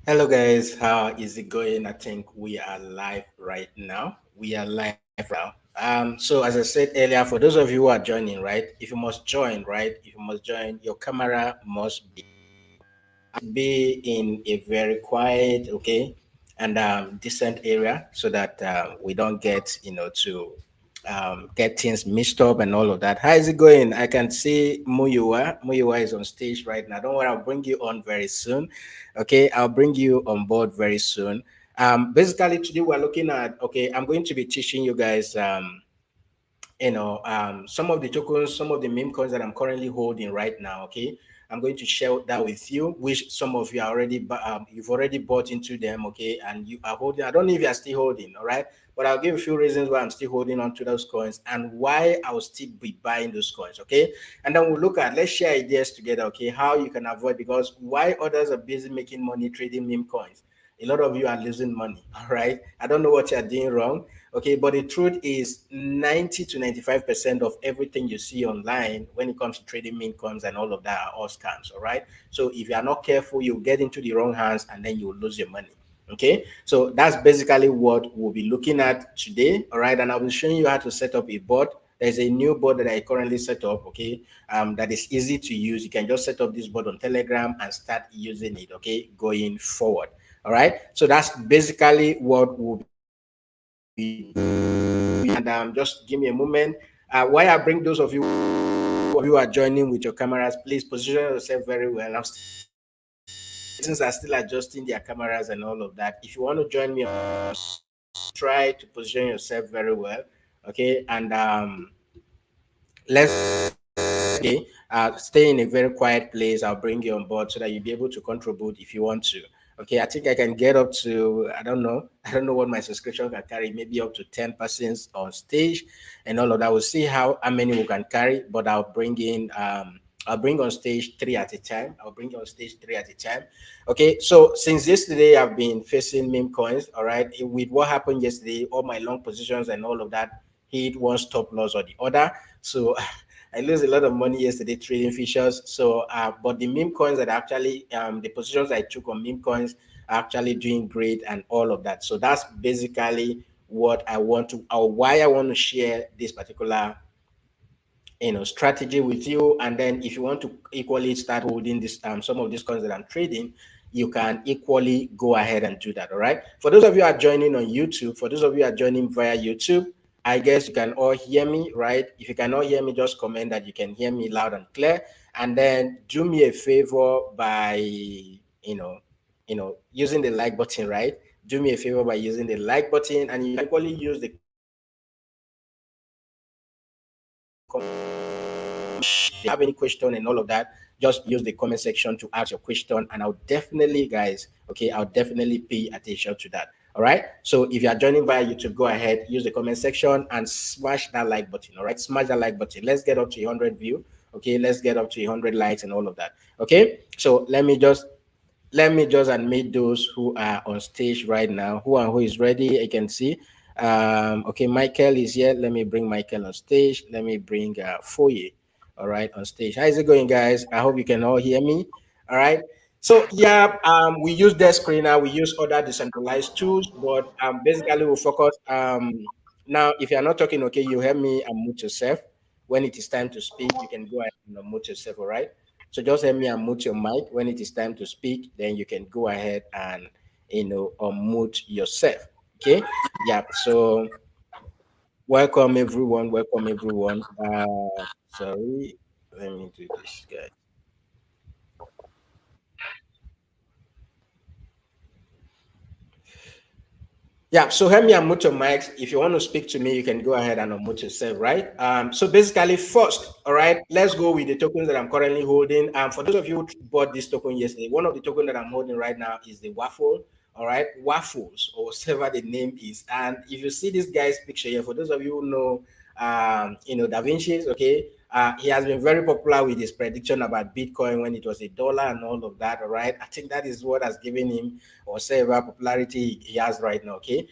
Hello guys, how is it going? I think we are live right now. We are live now. So as I said earlier, for those of you who are joining, right? If you must join, right? If you must join, your camera must be in a very quiet, okay, and decent area so that we don't get, to get things mixed up and all of that. How is it going? I can see Muyua. Muyua is on stage right now. Don't worry, I'll bring you on very soon. Okay, I'll bring you on board very soon. Basically, today we're looking at, okay, I'm going to be teaching you guys, some of the tokens, some of the meme coins that I'm currently holding right now. Okay, I'm going to share that with you, which some of you are already you've already bought into them. Okay, and you are holding. I don't know if you are still holding. All right, but I'll give a few reasons why I'm still holding on to those coins and why I'll still be buying those coins. Okay, and then we'll look at, let's share ideas together. Okay, how you can avoid, because why others are busy making money trading meme coins, a lot of you are losing money. All right, I don't know what you're doing wrong. Okay, but the truth is 90 to 95% of everything you see online when it comes to trading meme coins and all of that are all scams. All right, so if you are not careful, you'll get into the wrong hands and then you'll lose your money. Okay, so that's basically what we'll be looking at today. All right, and I will show you how to set up a bot. There's a new bot that I currently set up. Okay, that is easy to use. You can just set up this bot on Telegram and start using it. Okay, going forward. All right, so that's basically what we'll be, and just give me a moment. While I bring those of you who are joining with your cameras, please position yourself very well. Since are still adjusting their cameras and all of that. If you want to join me, try to position yourself very well. Okay, and let's, okay, stay in a very quiet place. I'll bring you on board so that you'll be able to contribute if you want to. Okay, I think I can get up to, I don't know what my subscription can carry, maybe up to 10 persons on stage and all of that. We'll see how many we can carry, but I'll bring on stage three at a time. I'll bring on stage three at a time. Okay, so since yesterday, I've been facing meme coins. All right, with what happened yesterday, all my long positions and all of that hit one stop loss or the other. So I lose a lot of money yesterday trading futures. So, but the meme coins that actually, the positions I took on meme coins are actually doing great and all of that. So that's basically what I want to, or why I want to share this particular, strategy with you. And then if you want to equally start holding this, some of these coins that I'm trading, you can equally go ahead and do that. All right. For those of you who are joining on YouTube, for those of you who are joining via YouTube, I guess you can all hear me, right? If you cannot hear me, just comment that you can hear me loud and clear. And then do me a favor by, using the like button, right? Do me a favor by using the like button, and you can equally use the, if you have any question and all of that, just use the comment section to ask your question, and I'll definitely, guys, okay, I'll definitely pay attention to that. All right, so if you are joining via YouTube, go ahead, use the comment section and smash that like button. All right, smash that like button. Let's get up to 100 view. Okay, let's get up to 100 likes and all of that. Okay, so let me just admit those who are on stage right now. Who is ready? I can see. Okay, Michael is here. Let me bring Michael on stage. Let me bring Foye, all right, on stage. How is it going, guys? I hope you can all hear me. All right. So yeah, we use desk screener, we use other decentralized tools, but basically we focus. Now, if you are not talking, okay, you help me unmute yourself. When it is time to speak, you can go ahead and unmute yourself. All right. So just help me unmute your mic when it is time to speak. Then you can go ahead and unmute yourself. Okay. Yeah. So welcome everyone. Welcome everyone. Sorry. Let me do this, guys. Yeah, so help me unmute your mics. If you want to speak to me, you can go ahead and unmute yourself, right? So basically, first, all right, let's go with the tokens that I'm currently holding. For those of you who bought this token yesterday, one of the tokens that I'm holding right now is the Waffle, all right, Waffles, or whatever the name is. And if you see this guy's picture here, for those of you who know, Da Vinci's, okay, he has been very popular with his prediction about Bitcoin when it was $1 and all of that, all right? I think that is what has given him or whatever popularity he has right now. Okay,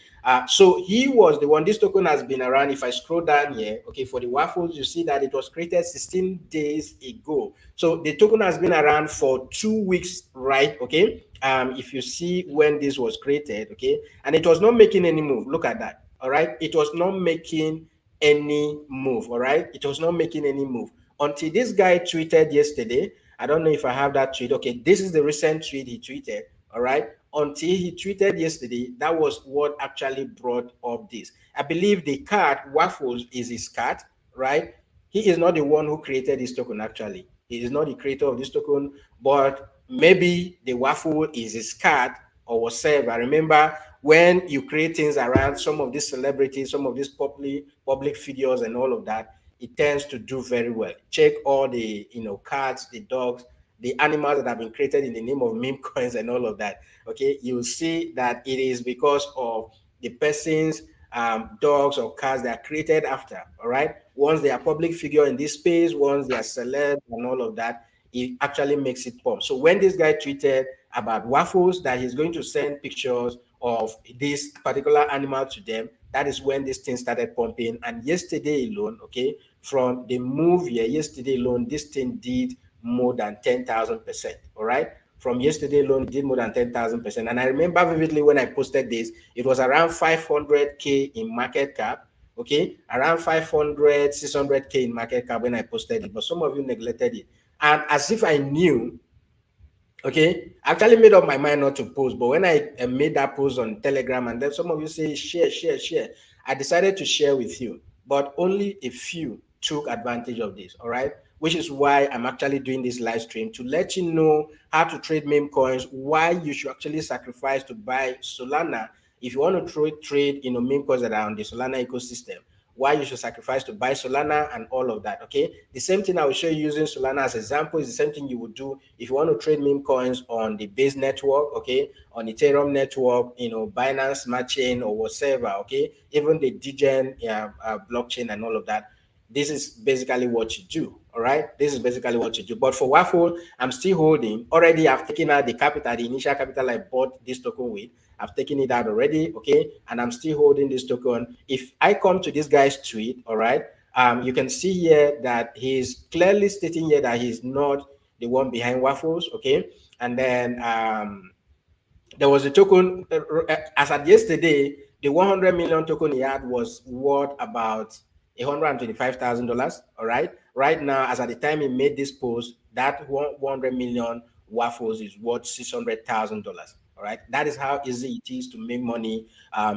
so he was the one. This token has been around. If I scroll down here, okay, for the Waffles, you see that it was created 16 days ago. So the token has been around for 2 weeks, right? Okay, if you see when this was created, okay, and it was not making any move. Look at that. All right, it was not making any move. All right, it was not making any move until this guy tweeted yesterday. I don't know if I have that tweet. Okay, this is the recent tweet he tweeted. All right, until he tweeted yesterday, that was what actually brought up this. I believe the card Waffles is his card, right? He is not the one who created this token. Actually, he is not the creator of this token, but maybe the Waffle is his card or whatever. I remember when you create things around some of these celebrities, some of these public figures and all of that, it tends to do very well. Check all the cats, the dogs, the animals that have been created in the name of meme coins and all of that. Okay, you'll see that it is because of the person's dogs or cars that are created after. All right, once they are public figure in this space, once they are celeb and all of that, it actually makes it pop. So when this guy tweeted about Waffles that he's going to send pictures of this particular animal to them, that is when this thing started pumping. And yesterday alone, okay, from the move here, yesterday alone, this thing did more than 10,000%. All right. From yesterday alone, it did more than 10,000%. And I remember vividly when I posted this, it was around 500K in market cap. Okay, around 500, 600K in market cap when I posted it, but some of you neglected it. And as if I knew, okay, I actually made up my mind not to post, but when I made that post on Telegram, and then some of you say share, share, share, I decided to share with you, but only a few took advantage of this. All right, which is why I'm actually doing this live stream to let you know how to trade meme coins, why you should actually sacrifice to buy Solana if you want to trade meme coins that are on the Solana ecosystem, why you should sacrifice to buy Solana and all of that. Okay, the same thing I will show you using Solana as example is the same thing you would do if you want to trade meme coins on the Base network, okay, on Ethereum network, Binance Smart Chain or whatever, okay, even the Degen blockchain and all of that. This is basically what you do. All right, this is basically what you do. But for Waffle, I'm still holding. Already I've taken out the capital, the initial capital I bought this token with. I've taken it out already, okay, and I'm still holding this token. If I come to this guy's tweet, all right, you can see here that he's clearly stating here that he's not the one behind Waffles, okay, and then there was a token as at yesterday, the 100 million token he had was worth about $125,000. All right, right now, as at the time he made this post, that 100 million Waffles is worth $600,000. All right, that is how easy it is to make money.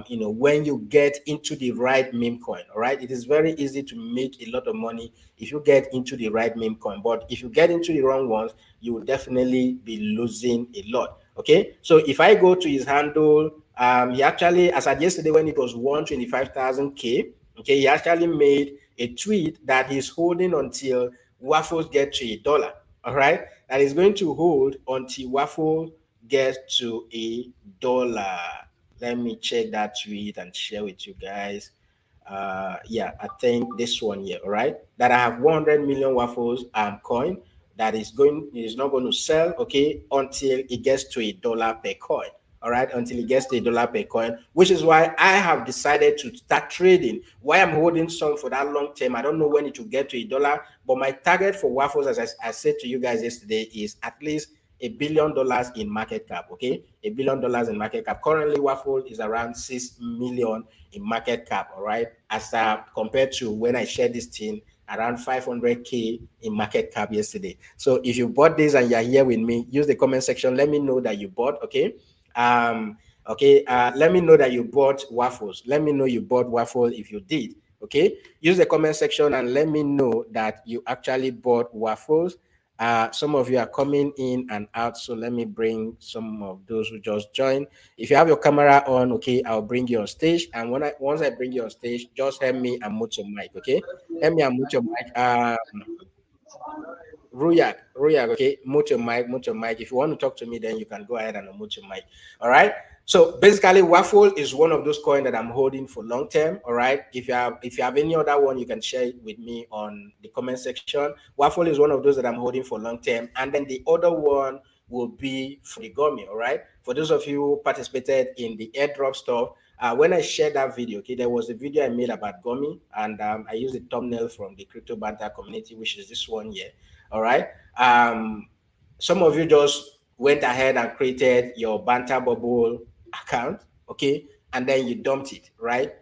When you get into the right meme coin. All right, it is very easy to make a lot of money if you get into the right meme coin. But if you get into the wrong ones, you will definitely be losing a lot. Okay, so if I go to his handle, he actually, as at yesterday when it was 125,000K, okay, he actually made a tweet that he's holding until Waffles get to $1. All right, that is going to hold until Waffle gets to $1. Let me check that tweet and share with you guys. Yeah, I think this one here, all right, that I have 100 million Waffles coin that is not going to sell, okay, until it gets to $1 per coin. All right, until it gets to $1 per coin, which is why I have decided to start trading. Why I'm holding some for that long term, I don't know when it will get to $1, but my target for Waffles, as I said to you guys yesterday, is at least $1 billion in market cap. Okay, $1 billion in market cap. Currently, Waffle is around 6 million in market cap. All right, as compared to when I shared this thing, around 500K in market cap yesterday. So if you bought this and you're here with me, use the comment section. Let me know that you bought. Okay. Let me know that you bought Waffles. Let me know you bought Waffle if you did. Okay, use the comment section and let me know that you actually bought Waffles. Some of you are coming in and out, so let me bring some of those who just joined. If you have your camera on, okay, I'll bring you on stage, and once I bring you on stage, just help me unmute your mic. Okay, help me unmute your mic. Ruyak, okay, mute your mic. If you want to talk to me, then you can go ahead and unmute your mic. All right. So basically, Waffle is one of those coins that I'm holding for long term. All right. If you have any other one, you can share it with me on the comment section. Waffle is one of those that I'm holding for long term, and then the other one will be for the Gumi. All right. For those of you who participated in the airdrop stuff, when I shared that video, okay, there was a video I made about Gumi, and I used the thumbnail from the Crypto Banter community, which is this one here. All right. Some of you just went ahead and created your banter bubble account, okay, and then you dumped it, right?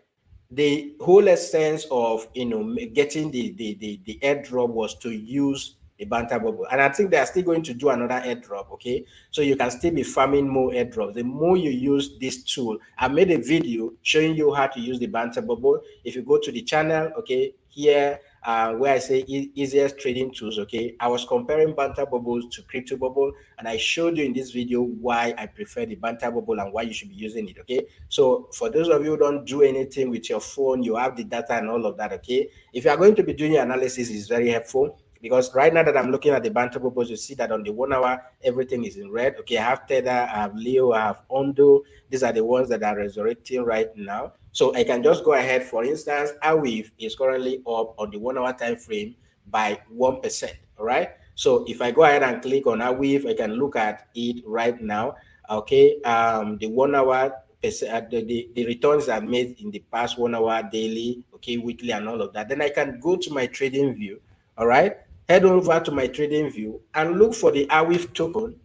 The whole essence of getting the airdrop was to use the banter bubble, and I think they are still going to do another airdrop. Okay, so you can still be farming more airdrops. The more you use this tool, I made a video showing you how to use the banter bubble. If you go to the channel, okay, here where I say easiest trading tools, okay, I was comparing banter bubbles to crypto bubble, and I showed you in this video why I prefer the banter bubble and why you should be using it. Okay, so for those of you who don't do anything with your phone, you have the data and all of that. Okay, if you are going to be doing your analysis, it's very helpful, because right now that I'm looking at the banter bubbles, you see that on the 1 hour everything is in red. Okay, I have Tether, I have Leo, I have Ondo. These are the ones that are resurrecting right now. So I can just go ahead. For instance, 𝗕𝗿𝗆𝗃 is currently up on the 1 hour time frame by 1%. All right, so if I go ahead and click on 𝗕𝗃𝗃, I can look at it right now. Okay, the 1 hour the returns are made in the past 1 hour, daily, okay, weekly, and all of that. Then I can go to my trading view. All right, head over to my trading view and look for the 𝗕𝗃𝗃 token.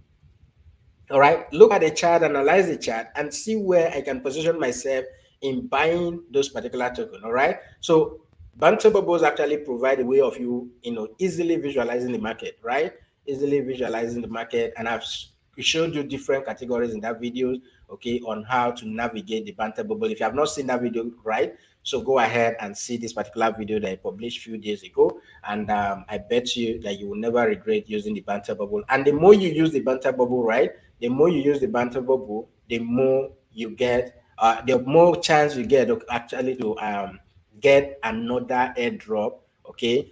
All right, look at the chart, analyze the chart, and see where I can position myself in buying those particular tokens. All right, so banter bubbles actually provide a way of you easily visualizing the market, right? Easily visualizing the market, and I've showed you different categories in that video, okay, on how to navigate the banter bubble. If you have not seen that video, right, so go ahead and see this particular video that I published a few days ago, and I bet you that you will never regret using the banter bubble. And the more you use the banter bubble, right, the more you use the banter bubble, the more you get, the more chance you get actually to get another airdrop, okay,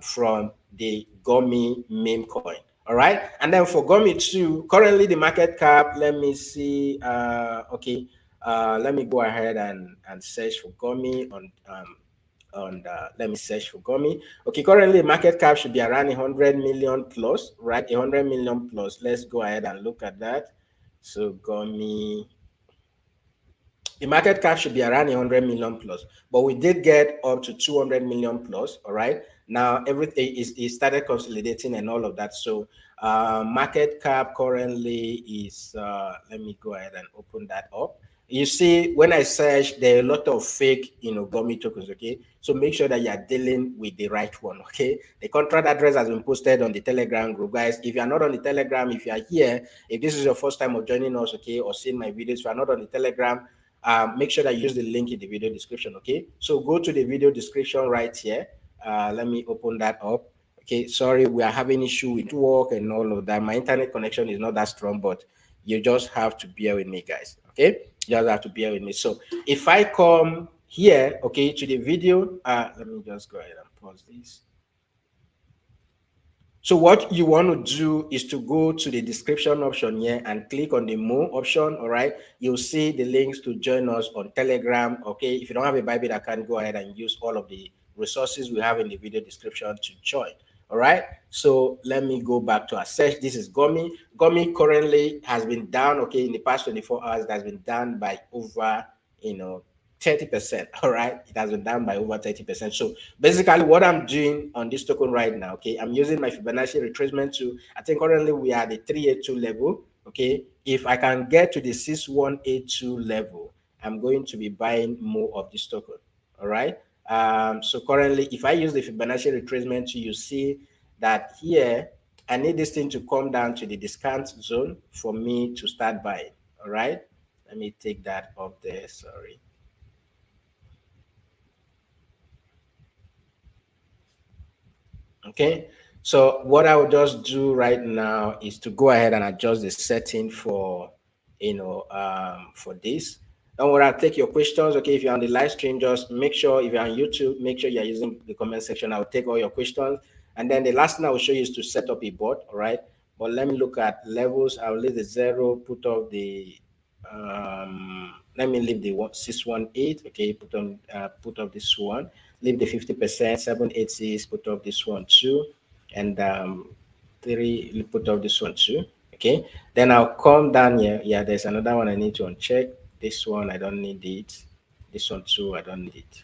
from the Gumi meme coin. All right, and then for Gumi too, currently the market cap, let me see, okay, let me go ahead and search for Gumi on let me search for Gumi. Okay, currently market cap should be around 100 million plus, right? 100 million plus. Let's go ahead and look at that. So Gumi, the market cap should be around 100 million plus, but we did get up to 200 million plus. All right, now everything is started consolidating and all of that. So market cap currently is let me go ahead and open that up. You see, when I search, there are a lot of fake Gumi tokens. Okay, so make sure that you are dealing with the right one. Okay, the contract address has been posted on the Telegram group, guys. If you are not on the Telegram, if you are here, if this is your first time of joining us, okay, or seeing my videos, if you are not on the Telegram, make sure that you use the link in the video description. Okay, so go to the video description right here. Let me open that up. Okay, sorry, we are having issue with work and all of that. My internet connection is not that strong, but you just have to bear with me, guys. Okay, you just have to bear with me. So if I come here, okay, to the video, let me just go ahead and pause this. So what you want to do is to go to the description option here and click on the more option. All right, you'll see the links to join us on Telegram. Okay, if you don't have a Bybit account, go ahead and use all of the resources we have in the video description to join. All right, so let me go back to our search. This is Gumi. Gumi currently has been down, okay, in the past 24 hours. It has been down by over 30%. All right, it has been down by over 30%. So basically what I'm doing on this token right now, okay, I'm using my Fibonacci retracement tool. I think currently we are at the 382 level. Okay, if I can get to the 6182 level, I'm going to be buying more of this token. All right, so currently if I use the Fibonacci retracement tool, you see that here I need this thing to come down to the discount zone for me to start buying. All right, let me take that up there. Sorry. Okay, so what I will just do right now is to go ahead and adjust the setting for for this. Don't worry, I'll take your questions. Okay, if you're on the live stream, just make sure, if you're on YouTube, make sure you're using the comment section. I'll take all your questions, and then the last thing I will show you is to set up a bot. All right, but let me look at levels. I'll leave the 0, put off the let me leave the 618. Okay, put off this one, leave the 50%, 786, put off this one too, and 3, put off this one too. Okay, then I'll come down here. Yeah, there's another one I need to uncheck. This one I don't need it. This one too I don't need it.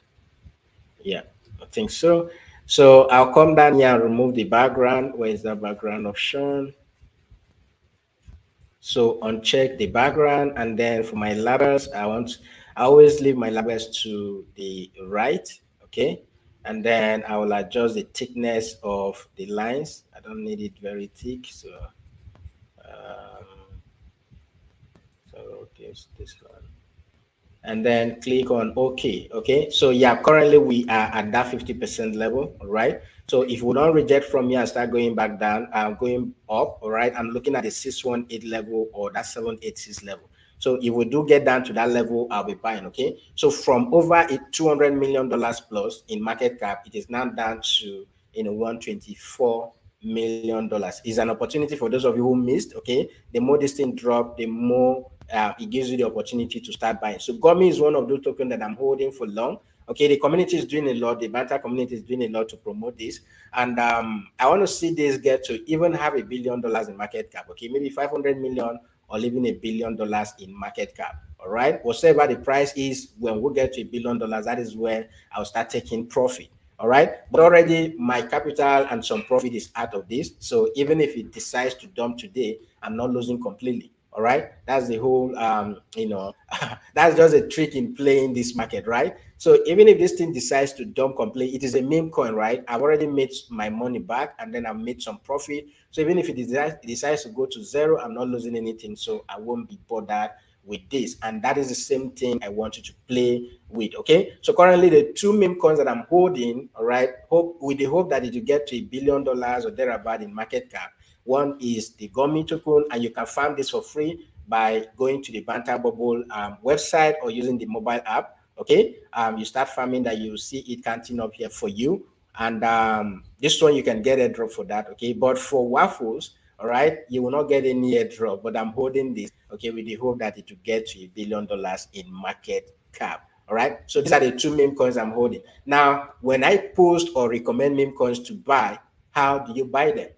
Yeah, I think so. So I'll come down here and remove the background. Where is the background option? So uncheck the background, and then for my labels, I always leave my labels to the right, okay? And then I will adjust the thickness of the lines. I don't need it very thick, so this one, and then click on OK. Okay, so yeah, currently we are at that 50% level. All right, so if we don't reject from here and start going back down, going up, all right, I'm looking at the 618 level or that 786 level. So if we do get down to that level, I'll be buying. Okay, so from over $200 million plus in market cap, it is now down to $124 million. Is an opportunity for those of you who missed. Okay, the more this thing drop, the more it gives you the opportunity to start buying. So Gumi is one of those tokens that I'm holding for long. Okay, the community is doing a lot. The Banter community is doing a lot to promote this, and I want to see this get to even have $1 billion in market cap. Okay, maybe 500 million or even $1 billion in market cap. All right, whatever the price is, when we get to $1 billion, that is where I'll start taking profit. All right, but already my capital and some profit is out of this. So even if it decides to dump today, I'm not losing completely. All right, that's the whole that's just a trick in playing this market, right? So even if this thing decides to dump completely, it is a meme coin, right? I've already made my money back, and then I've made some profit. So even if it decides to go to zero, I'm not losing anything, so I won't be bothered with this. And that is the same thing I want you to play with. Okay, so currently the two meme coins that I'm holding, all right, with the hope that it will get to $1 billion or thereabout in market cap. One is the Gumi token, and you can farm this for free by going to the Banter Bubble website or using the mobile app. Okay, you start farming that, you see it counting up here for you. And this one you can get a drop for that. Okay, but for Waffles, all right, you will not get any airdrop, but I'm holding this, okay, with the hope that it will get to $1 billion in market cap. All right, so these are the two meme coins I'm holding. Now, when I post or recommend meme coins to buy, how do you buy them?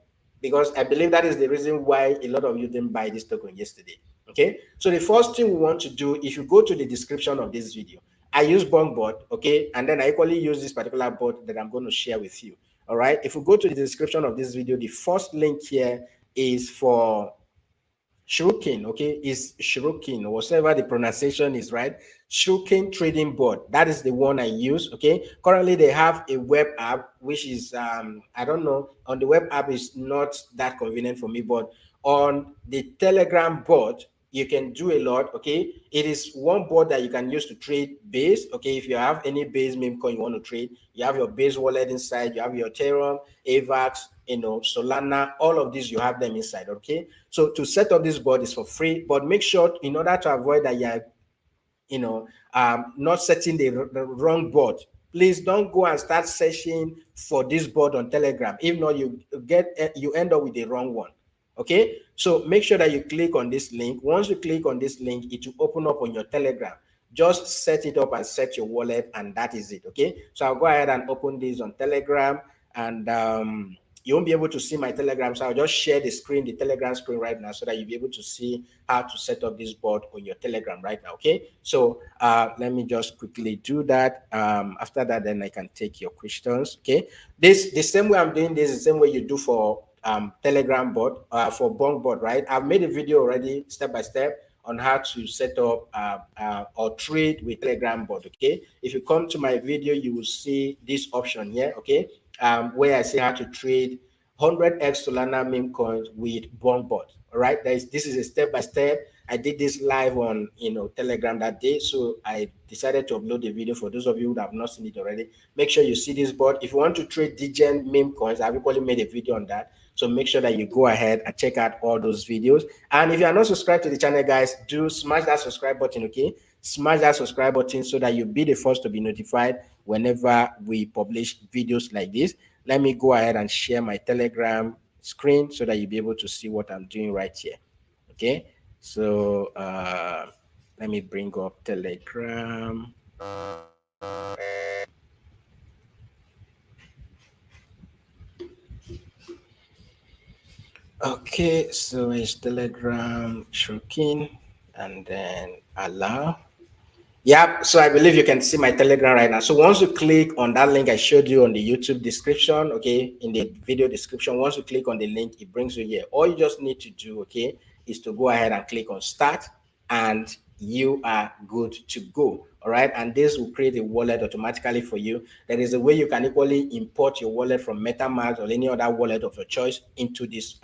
Because I believe that is the reason why a lot of you didn't buy this token yesterday. Okay, so the first thing we want to do, if you go to the description of this video, I use BonkBot, okay, and then I equally use this particular bot that I'm going to share with you. All right, if we go to the description of this video, the first link here is for 𝗘𝗅𝗀𝗃, okay, is 𝗘𝗅𝗃, or whatever the pronunciation is, right? 𝗘𝗅𝗃 trading bot. That is the one I use. Okay, currently they have a web app, which is I don't know, on the web app is not that convenient for me, but on the Telegram bot you can do a lot. Okay, it is one board that you can use to trade base. Okay, if you have any base meme coin you want to trade, you have your base wallet inside, you have your Ethereum, AVAX, Solana, all of these, you have them inside. Okay, so to set up this board is for free, but make sure, in order to avoid that you're not setting the wrong board, please don't go and start searching for this board on Telegram. If not, you end up with the wrong one. Okay, so make sure that you click on this link. Once you click on this link, it will open up on your Telegram. Just set it up and set your wallet, and that is it. Okay, so I'll go ahead and open this on Telegram, and you won't be able to see my Telegram, so I'll just share the screen, the Telegram screen right now, so that you'll be able to see how to set up this board on your Telegram right now. Okay, so let me just quickly do that. After that, then I can take your questions. Okay, the same way I'm doing this is the same way you do for Telegram bot, for BonkBot, right? I've made a video already, step by step, on how to set up or trade with Telegram bot. Okay, if you come to my video, you will see this option here. Okay, where I say how to trade 100x Solana meme coins with BonkBot. All right, this is a step by step. I did this live on Telegram that day, so I decided to upload the video for those of you who have not seen it already. Make sure you see this bot. If you want to trade degen meme coins, I've equally made a video on that. So make sure that you go ahead and check out all those videos. And if you are not subscribed to the channel, guys, do smash that subscribe button. Okay, smash that subscribe button so that you'll be the first to be notified whenever we publish videos like this. Let me go ahead and share my Telegram screen so that you'll be able to see what I'm doing right here. Okay, so let me bring up Telegram. Okay, so it's Telegram 𝗘𝗅𝗃𝗃, and then allow. Yeah, so I believe you can see my Telegram right now. So once you click on that link I showed you on the YouTube description, okay, in the video description, once you click on the link, it brings you here. All you just need to do, okay, is to go ahead and click on start, and you are good to go. All right, and this will create a wallet automatically for you. There is a way you can equally import your wallet from MetaMask or any other wallet of your choice into this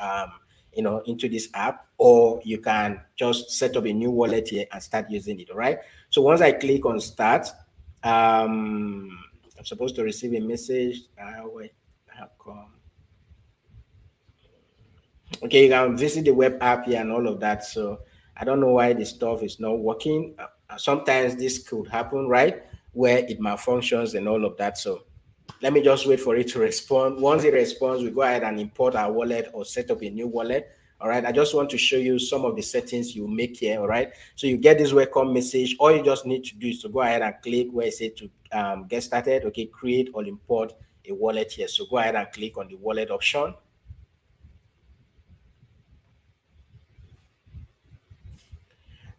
into this app, or you can just set up a new wallet here and start using it. All right, so once I click on start, I'm supposed to receive a message. Wait, how come? Okay, you can visit the web app here and all of that. So I don't know why the stuff is not working. Sometimes this could happen, right, where it malfunctions and all of that. So let me just wait for it to respond. Once it responds, we go ahead and import our wallet or set up a new wallet. All right, I just want to show you some of the settings you make here. All right, so you get this welcome message. All you just need to do is to go ahead and click where it says to get started. Okay, create or import a wallet here. So go ahead and click on the wallet option.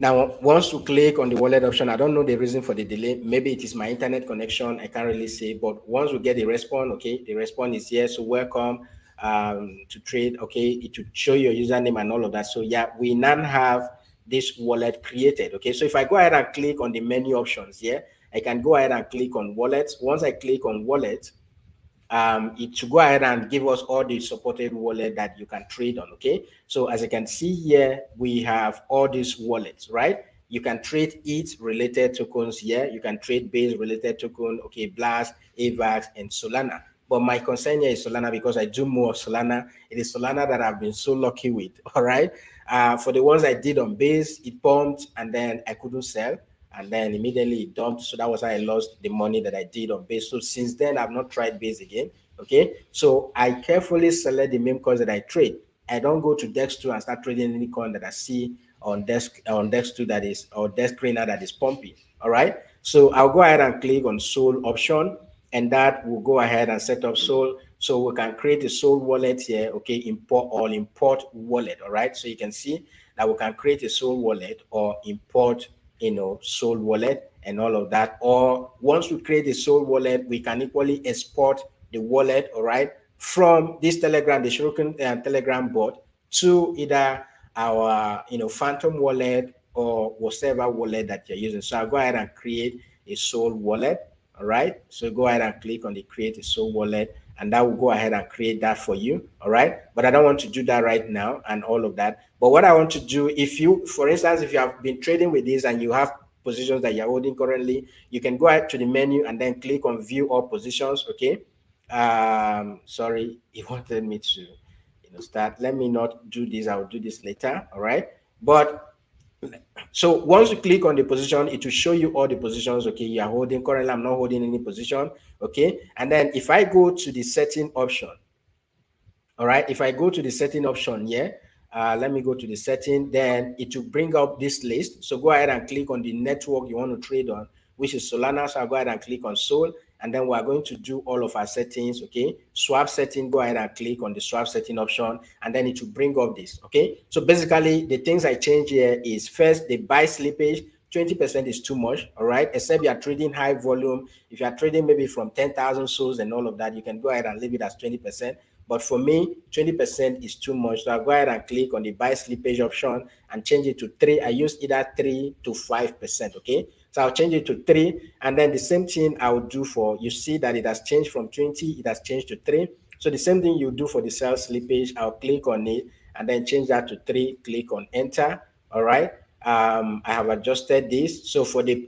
Now, once you click on the wallet option, I don't know the reason for the delay. Maybe it is my internet connection. I can't really say. But once we get the response, okay, the response is here. So welcome to trade. Okay, it will show your username and all of that. So yeah, we now have this wallet created. Okay, so if I go ahead and click on the menu options here, I can go ahead and click on wallets. Once I click on wallet, it should go ahead and give us all the supported wallet that you can trade on. Okay, so as you can see here, we have all these wallets, right? You can trade ETH related tokens here. You can trade base related token, okay, Blast, AVAX, and Solana. But my concern here is Solana because I do more Solana. It is Solana that I've been so lucky with. All right, for the ones I did on base, it pumped and then I couldn't sell, and then immediately it dumped. So that was how I lost the money that I did on base. So since then, I've not tried base again. Okay, so I carefully select the meme coins that I trade. I don't go to 𝗕𝗃𝘁 and start trading any coin that I see on 𝗕𝗃𝘁 that is, or 𝗕𝗃𝘁𝗏 that is pumping. All right, so I'll go ahead and click on Sol option, and that will go ahead and set up Sol. So we can create a Sol wallet here. Okay, import wallet. All right, so you can see that we can create a Sol wallet or import Sol wallet and all of that. Or once we create a Sol wallet, we can equally export the wallet, all right, from this Telegram, the 𝗘𝗅𝗰𝗵𝗆 Telegram bot to either our Phantom wallet or whatever wallet that you're using. So I'll go ahead and create a Sol wallet. All right, so go ahead and click on the create a Sol wallet, and that will go ahead and create that for you. All right, but I don't want to do that right now and all of that. But what I want to do, if you, for instance, if you have been trading with this and you have positions that you're holding currently, you can go ahead to the menu and then click on view all positions. Okay, sorry, he wanted me to start. Let me not do this. I'll do this later. All right, but so once you click on the position, it will show you all the positions. Okay, you are holding. Currently I'm not holding any position. Okay, and then if I go to the setting option, all right, if I go to the setting option here, let me go to the setting, then it will bring up this list. So go ahead and click on the network you want to trade on, which is Solana. So I'll go ahead and click on Sol, and then we're going to do all of our settings. Okay, swap setting, go ahead and click on the swap setting option, and then it will bring up this. Okay, so basically the things I change here is, first, the buy slippage. 20% is too much, all right, except you are trading high volume. If you are trading maybe from 10,000 souls and all of that, you can go ahead and leave it as 20%. But for me, 20% is too much. So I'll go ahead and click on the buy slippage option and change it to 3. I use either 3 to 5%. Okay, so I'll change it to 3, and then the same thing I will do for, you see that it has changed from 20, it has changed to 3. So the same thing you do for the sell slippage, I'll click on it and then change that to 3, click on enter. All right, I have adjusted this. So for the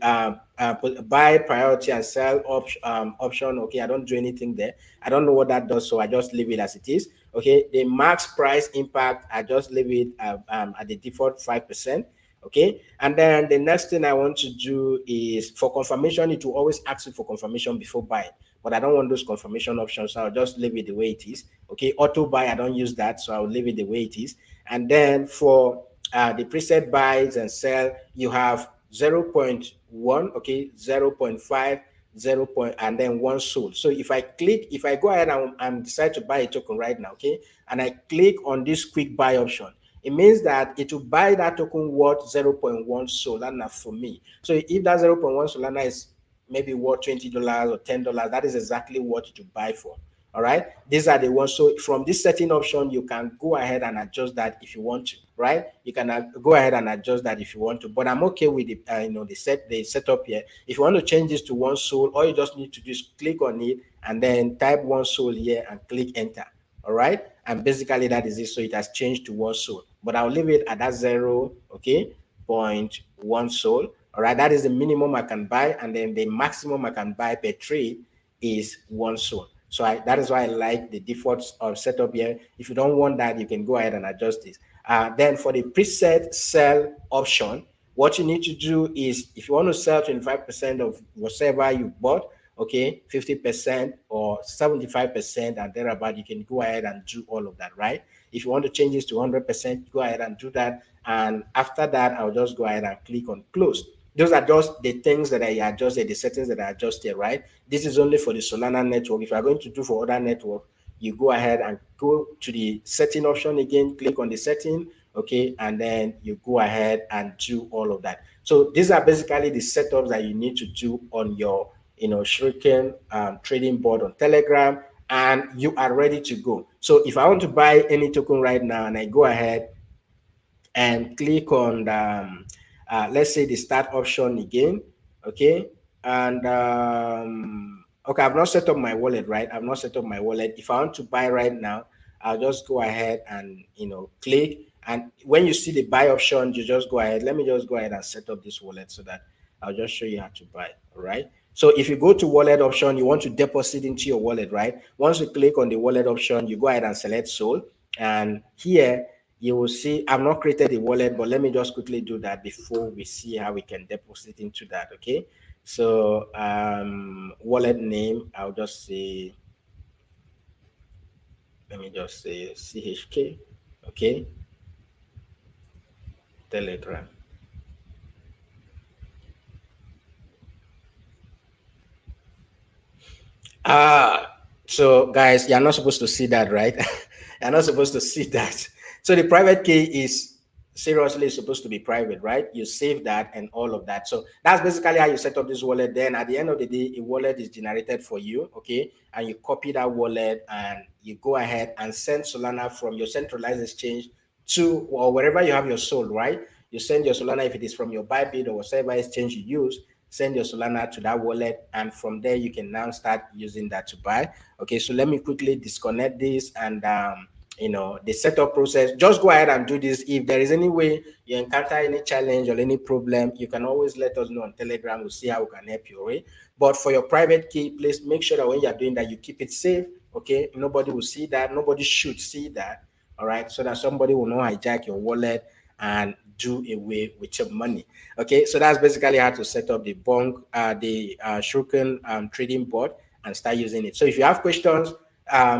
buy, priority, and sell option, okay, I don't do anything there. I don't know what that does, so I just leave it as it is. Okay, the max price impact, I just leave it at the default 5%. Okay, and then the next thing I want to do is, for confirmation, it will always ask you for confirmation before buying, but I don't want those confirmation options, so I'll just leave it the way it is. Okay, auto buy, I don't use that, so I'll leave it the way it is. And then for the preset buys and sell, you have 0.1, okay, 0.5, 0. And then 1 sold. So if I go ahead and decide to buy a token right now, okay, and I click on this quick buy option, it means that it will buy that token worth 0.1 Solana for me. So if that 0.1 Solana is maybe worth $20 or $10, that is exactly what to buy for. All right, these are the ones. So from this setting option, you can go ahead and adjust that if you want to, right? You can go ahead and adjust that if you want to, but I'm okay with the the setup here. If you want to change this to one soul, all you just need to do is click on it and then type one soul here and click enter. All right, and basically that is it. So it has changed to one soul, but I'll leave it at that 0, okay, 0.1 soul. All right, that is the minimum I can buy, and then the maximum I can buy per trade is one soul. So that is why I like the default setup here. If you don't want that, you can go ahead and adjust this. Then for the preset sell option, what you need to do is, if you want to sell 25% of whatever you bought, okay, 50% or 75% and thereabout, you can go ahead and do all of that, right? If you want to change this to 100%, go ahead and do that. And after that, I'll just go ahead and click on close. Those are just the things that I adjusted, the settings that I adjusted, right? This is only for the Solana network. If you are going to do for other network, you go ahead and go to the setting option again, click on the setting, okay, and then you go ahead and do all of that. So these are basically the setups that you need to do on your 𝗕𝗅𝗰𝗵𝗆𝗀 trading board on Telegram, and you are ready to go. So if I want to buy any token right now and I go ahead and click on the, let's say the start option again, okay, and okay, I've not set up my wallet, right? I've not set up my wallet. If I want to buy right now, I'll just go ahead and click, and when you see the buy option, you just go ahead. Let me just go ahead and set up this wallet so that I'll just show you how to buy. All right, so if you go to wallet option, you want to deposit into your wallet, right? Once you click on the wallet option, you go ahead and select Sol, and here you will see I've not created a wallet, but let me just quickly do that before we see how we can deposit into that. Okay, so wallet name, I'll just say, let me just say CHK, okay, Telegram. So guys, you're not supposed to see that, right? You're not supposed to see that. So the private key is seriously supposed to be private, right? You save that and all of that. So that's basically how you set up this wallet. Then at the end of the day, a wallet is generated for you, okay? And you copy that wallet and you go ahead and send Solana from your centralized exchange to, or wherever you have your Sol, right? You send your Solana, if it is from your Bybit or whatever exchange you use, send your Solana to that wallet, and from there you can now start using that to buy. Okay, so let me quickly disconnect this, and the setup process, just go ahead and do this. If there is any way you encounter any challenge or any problem, you can always let us know on Telegram. We'll see how we can help you, right? But for your private key, please make sure that when you're doing that, you keep it safe. Okay, nobody will see that, nobody should see that. All right, so that somebody will not hijack your wallet and do away with your money. Okay, so that's basically how to set up the 𝗕𝗅𝗰𝗵𝗆𝗀 trading board and start using it. So if you have questions,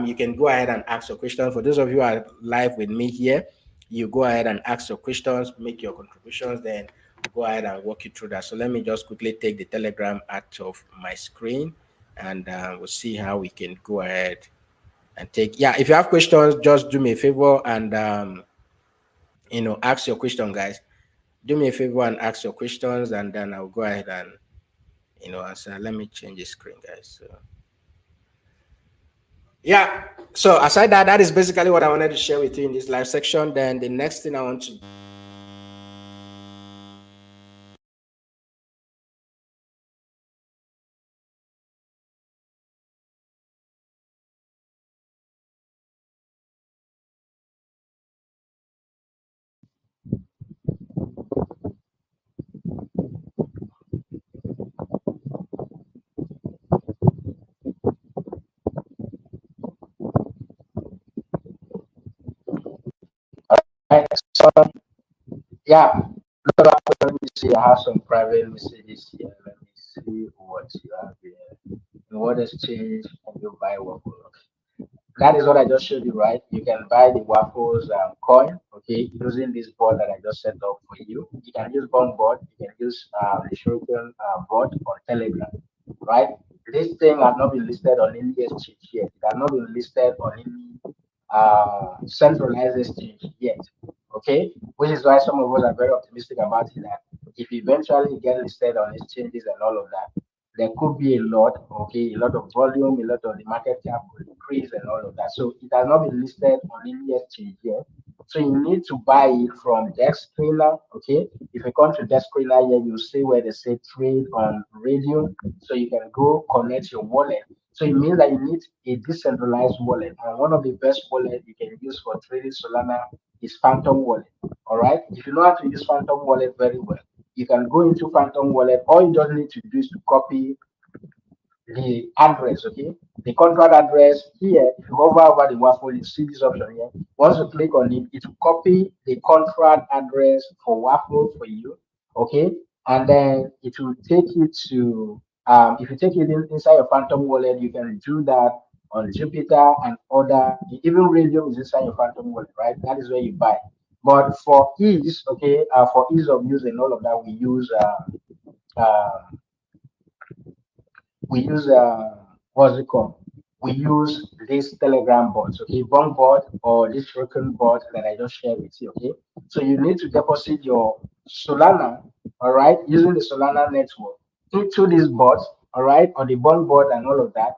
you can go ahead and ask your questions. For those of you who are live with me here, you go ahead and ask your questions, make your contributions, then go ahead and walk you through that. So let me just quickly take the Telegram out of my screen, and we'll see how we can go ahead and take. Yeah, if you have questions, just do me a favor and ask your question, guys. Do me a favor and ask your questions, and then I'll go ahead and answer. Let me change the screen, guys. So yeah, so aside that is basically what I wanted to share with you in this live section. Then the next thing I want to so yeah, let me see. I have some private messages here. Let me see what you have here. What has changed when you buy Waffles? That is what I just showed you, right? You can buy the Waffles coin, okay, using this board that I just set up for you. You can use one board, you can use the Shuriken board on Telegram, right? This thing has not been listed on any exchange yet. It has not been listed on any centralized exchange yet, okay? Which is why some of us are very optimistic about it, that if eventually get listed on exchanges and all of that, there could be a lot, okay, a lot of volume, a lot of the market cap will increase and all of that. So it has not been listed on any exchange yet. So you need to buy it from 𝗘𝗅𝗰𝗵. Okay, if you come to 𝗘𝗅𝗰𝗵 here, you see where they say trade on radio. So you can go connect your wallet. So it means that you need a decentralized wallet, and one of the best wallet you can use for trading Solana is Phantom Wallet. All right, if you know how to use Phantom Wallet very well, you can go into Phantom Wallet. All you just need to do is to copy the address, okay? The contract address here, if you hover over the waffle, you see this option here. Once you click on it, it will copy the contract address for waffle for you, okay? And then it will take you to, if you take it inside your Phantom wallet, you can do that on Jupiter and other, even Radium is inside your Phantom wallet, right? That is where you buy. But for ease, okay, for ease of use and all of that, uh, we use what's it called? We use this Telegram bot, okay, bunk bot or this token bot that I just shared with you, okay. So you need to deposit your Solana, all right, using the Solana network into this bot, all right, or the bunk bot and all of that.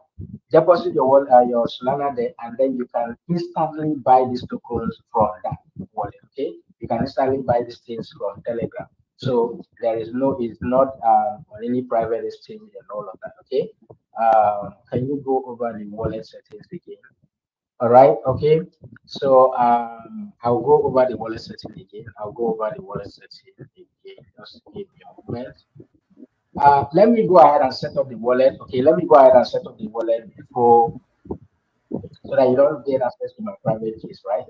Deposit your Solana there, and then you can instantly buy these tokens from that wallet, okay. You can instantly buy these things from Telegram. So there is no, it's not on any private exchange and all of that. Okay. Can you go over the wallet settings again? All right. Okay. So I'll go over the wallet setting again. I'll go over the wallet setting again. Just give me a moment. Let me go ahead and set up the wallet. Okay. Let me go ahead and set up the wallet before, so that you don't get access to my private keys, right?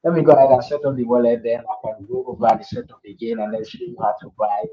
Let me go ahead and set up the wallet. Then I can go over the setup again and then show you how to buy.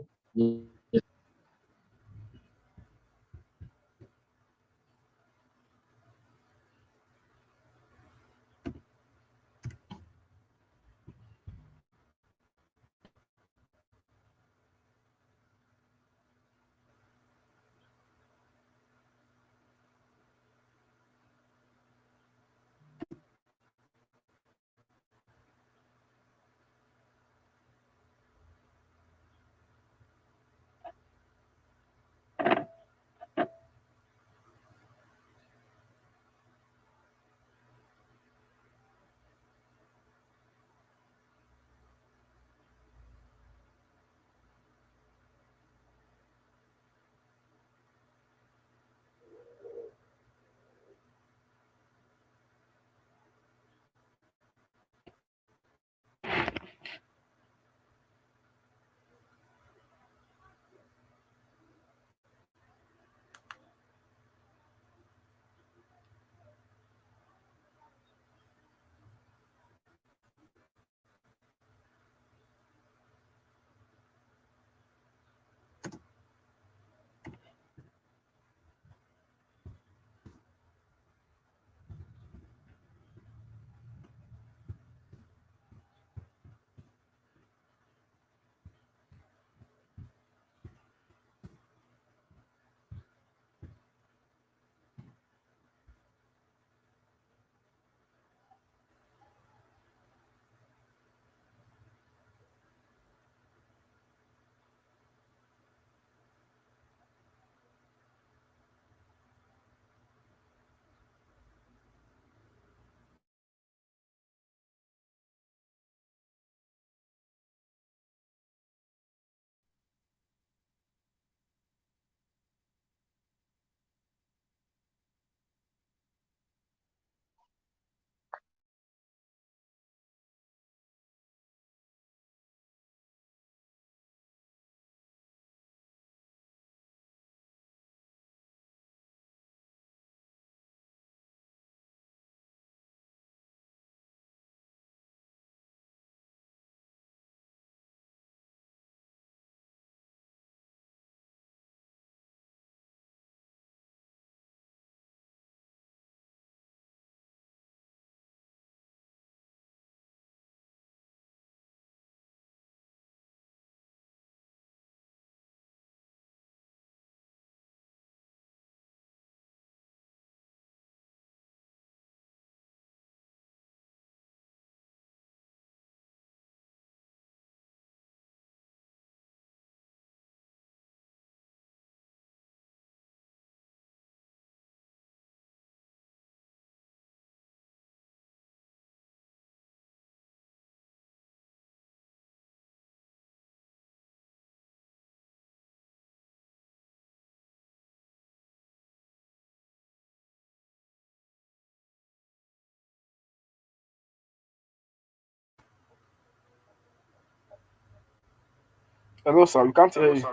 Hello, sir. We can't hear you.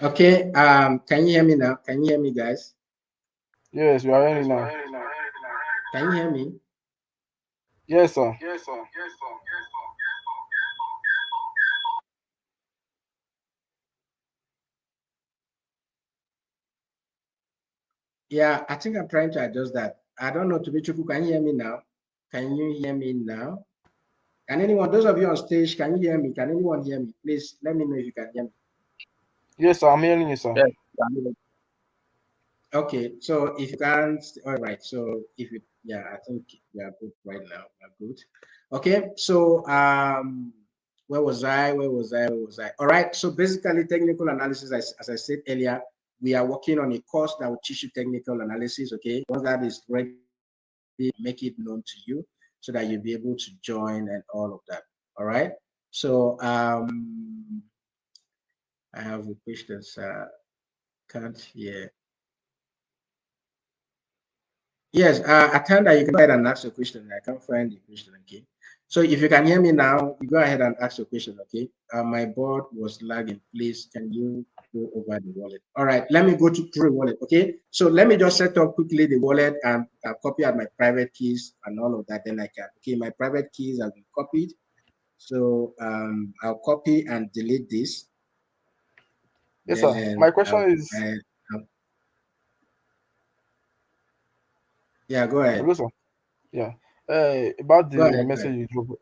Okay, can you hear me now? Can you hear me, guys? Yes, we are hearing you now. Can you hear me? Yes, sir. Yeah, I think I'm trying to adjust that. I don't know, Tubichuku, can you hear me now? Can you hear me now? Can anyone, those of you on stage, can you hear me? Can anyone hear me? Please let me know if you can hear me. Yes, sir. I'm hearing you, sir. Yes. Okay, so if you can't, all right. So if you, yeah, I think we are good right now. We're good. Okay, so where was I? All right. So basically, technical analysis, as I said earlier, we are working on a course that will teach you technical analysis. Okay, once that is ready, make it known to you so that you'll be able to join and all of that. All right. So I have a question. Can't hear. Yes, Atanda, you can go ahead and ask your question. I can't find the question, okay? So if you can hear me now, you go ahead and ask your question, okay? My board was lagging. Please, can you go over the wallet? All right, let me go through the wallet, okay? So let me just set up quickly the wallet and copy out my private keys and all of that, then I can. Okay, my private keys have been copied. So I'll copy and delete this. Yes, sir. My question is... yeah, go ahead. Hello, sir. Yeah. About the ahead, message you dropped,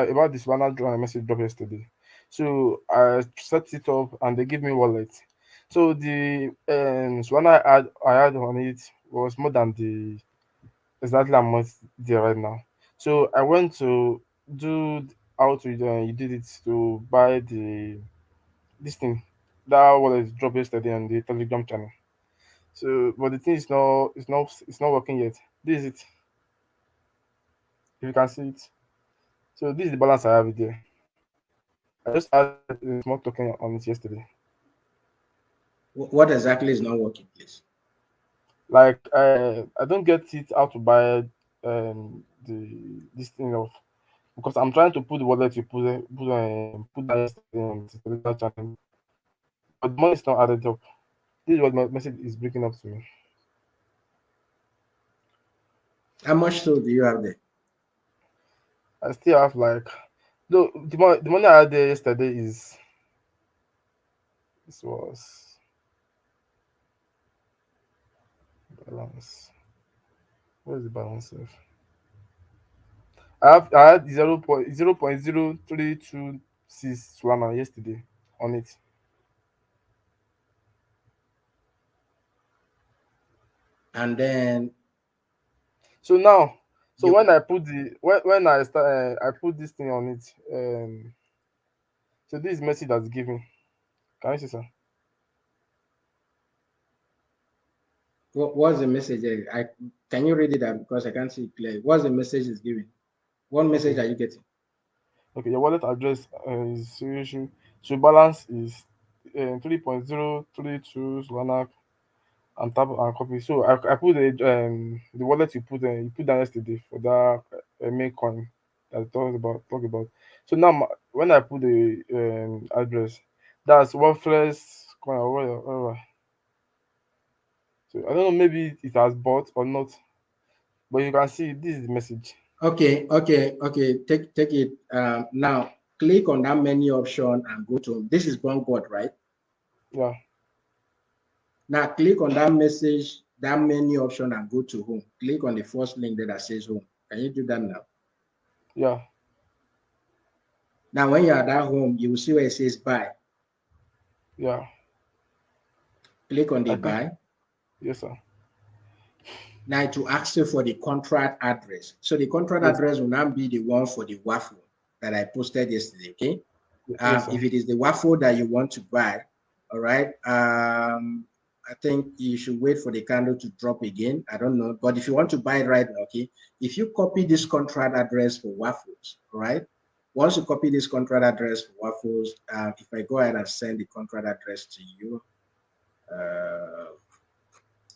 about this banner message dropped yesterday. So I set it up and they give me wallet. So the so when I had on it was more than the exactly amount there right now. So I went to do how to you did it to buy this thing that wallet dropped yesterday on the Telegram channel. So but the thing is not working yet. This is it. If you can see it. So this is the balance I have it there. I just had a small token on it yesterday. What exactly is not working, please? Like I don't get it how to buy this thing of, because I'm trying to put the wallet you put that yesterday on the Telegram channel, but the money is not added up. This is what my message is breaking up to me. How much so do you have there? I still have like the money I had there yesterday is this was balance. What is the balance of? I had 0.0326 Solana yesterday on it. And then So now, so you, when I put when I start I put this thing on it, so this message that's given. Can you see, sir? what's the message? Can you read it out because I can't see it clearly. What's the message is giving? What message Okay. are you getting? Okay, your wallet address is seriously, so balance is 3.032 Solana and tap and copy. So I put the wallet you put down yesterday for that main coin that I talk about. So now when I put the address, that's Waffles coin or whatever. So I don't know, maybe it has bought or not, but you can see this is the message. Okay. Take it. Now click on that menu option and go to this is board, right? Yeah. Now click on that message, that menu option and go to home. Click on the first link that says home. Can you do that now? Yeah. Now when you're at that home, you will see where it says buy. Yeah. Click on the I think buy. yes, sir. Now it will ask you for the contract address. So the contract Yes. address will now be the one for the waffle that I posted yesterday. Okay. Yes, sir. If it is the waffle that you want to buy, all right. I think you should wait for the candle to drop again. I don't know, but if you want to buy it right now, okay, if you copy this contract address for Waffles, all right, once you copy this contract address for Waffles, if I go ahead and send the contract address to you,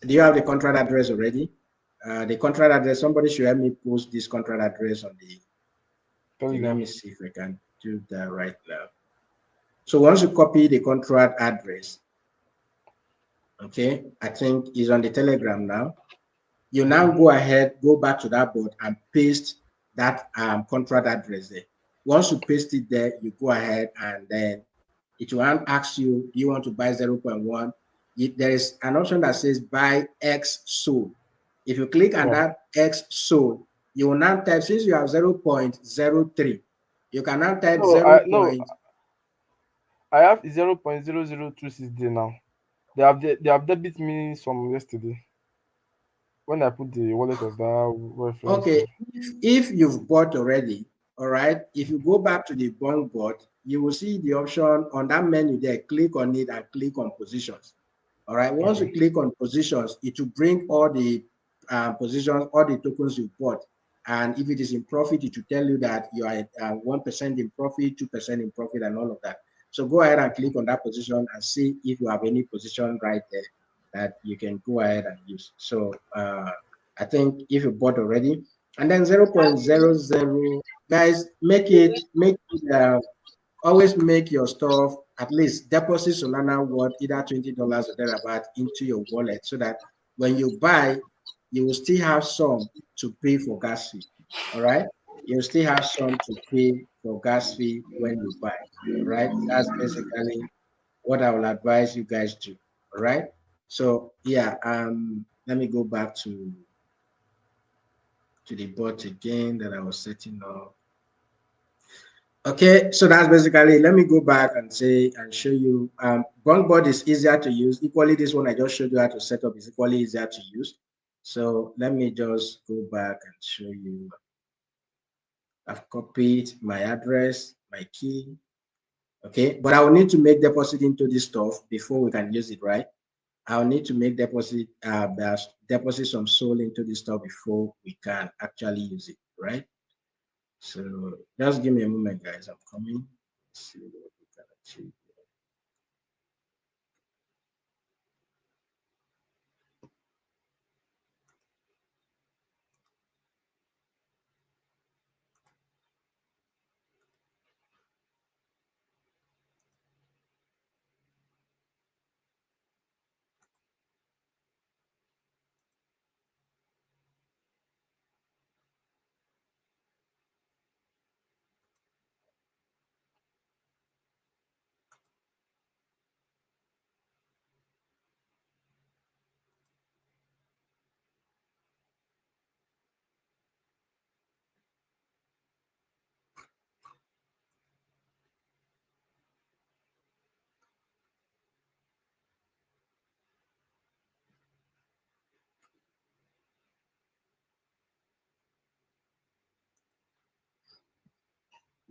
do you have the contract address already? The contract address, somebody should help me post this contract address on the, okay, let me see if I can do that right now. So once you copy the contract address, okay, I think it's on the Telegram now. You now go ahead, go back to that board and paste that contract address there. Once you paste it there, you go ahead and then it will ask you, do you want to buy 0.1? There is an option that says buy X sold. If you click on that X sold, you will now type, since you have 0.03, you can now type 0. I have 0.0026 there now. They have debit me some yesterday when I put the wallet of that reference. Okay, if you've bought already, all right, if you go back to the bond board, you will see the option on that menu there. Click on it and click on positions. All right, once you click on positions, it will bring all the positions, all the tokens you bought. And if it is in profit, it will tell you that you are at 1% in profit, 2% in profit, and all of that. So go ahead and click on that position and see if you have any position right there that you can go ahead and use. So I think if you bought already, and then 0.00, guys, always make your stuff, at least deposit Solana worth either $20 or thereabout into your wallet, so that when you buy, you will still have some to pay for gas fee. All right, you will still have some to pay for gas fee when you buy. All right, that's basically what I will advise you guys to. All right, so yeah, let me go back to the bot again that I was setting up. Okay, so that's basically, let me go back and say and show you. Bondboard is easier to use. Equally, this one I just showed you how to set up is equally easier to use. So let me just go back and show you. I've copied my address, my key. Okay, but I will need to make deposit into this stuff before we can use it, right? I'll need to make deposit some SOL into this stuff before we can actually use it, right? So just give me a moment, guys. I'm coming. Let's see what we can achieve.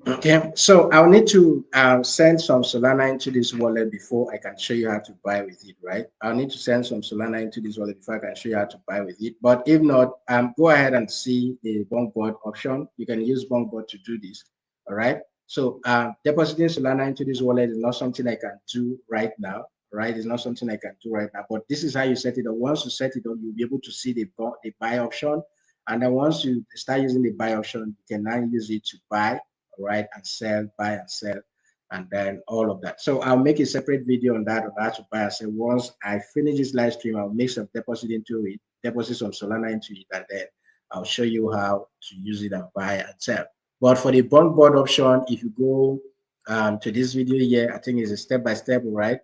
Okay, so I'll need to send some Solana into this wallet before I can show you how to buy with it, right? I'll need to send some Solana into this wallet before I can show you how to buy with it. But if not, go ahead and see the Bondboard option. You can use Bondboard to do this, all right? So depositing Solana into this wallet is not something I can do right now, right? It's not something I can do right now, but this is how you set it up. Once you set it up, you'll be able to see the buy option. And then once you start using the buy option, you can now use it to buy, right, and sell, buy and sell, and then all of that. So I'll make a separate video on that, on how to buy and sell. Once I finish this live stream, I'll make some deposit into it, deposit some Solana into it, and then I'll show you how to use it and buy and sell. But for the Bondboard option, if you go to this video here, I think it's a step-by-step, right?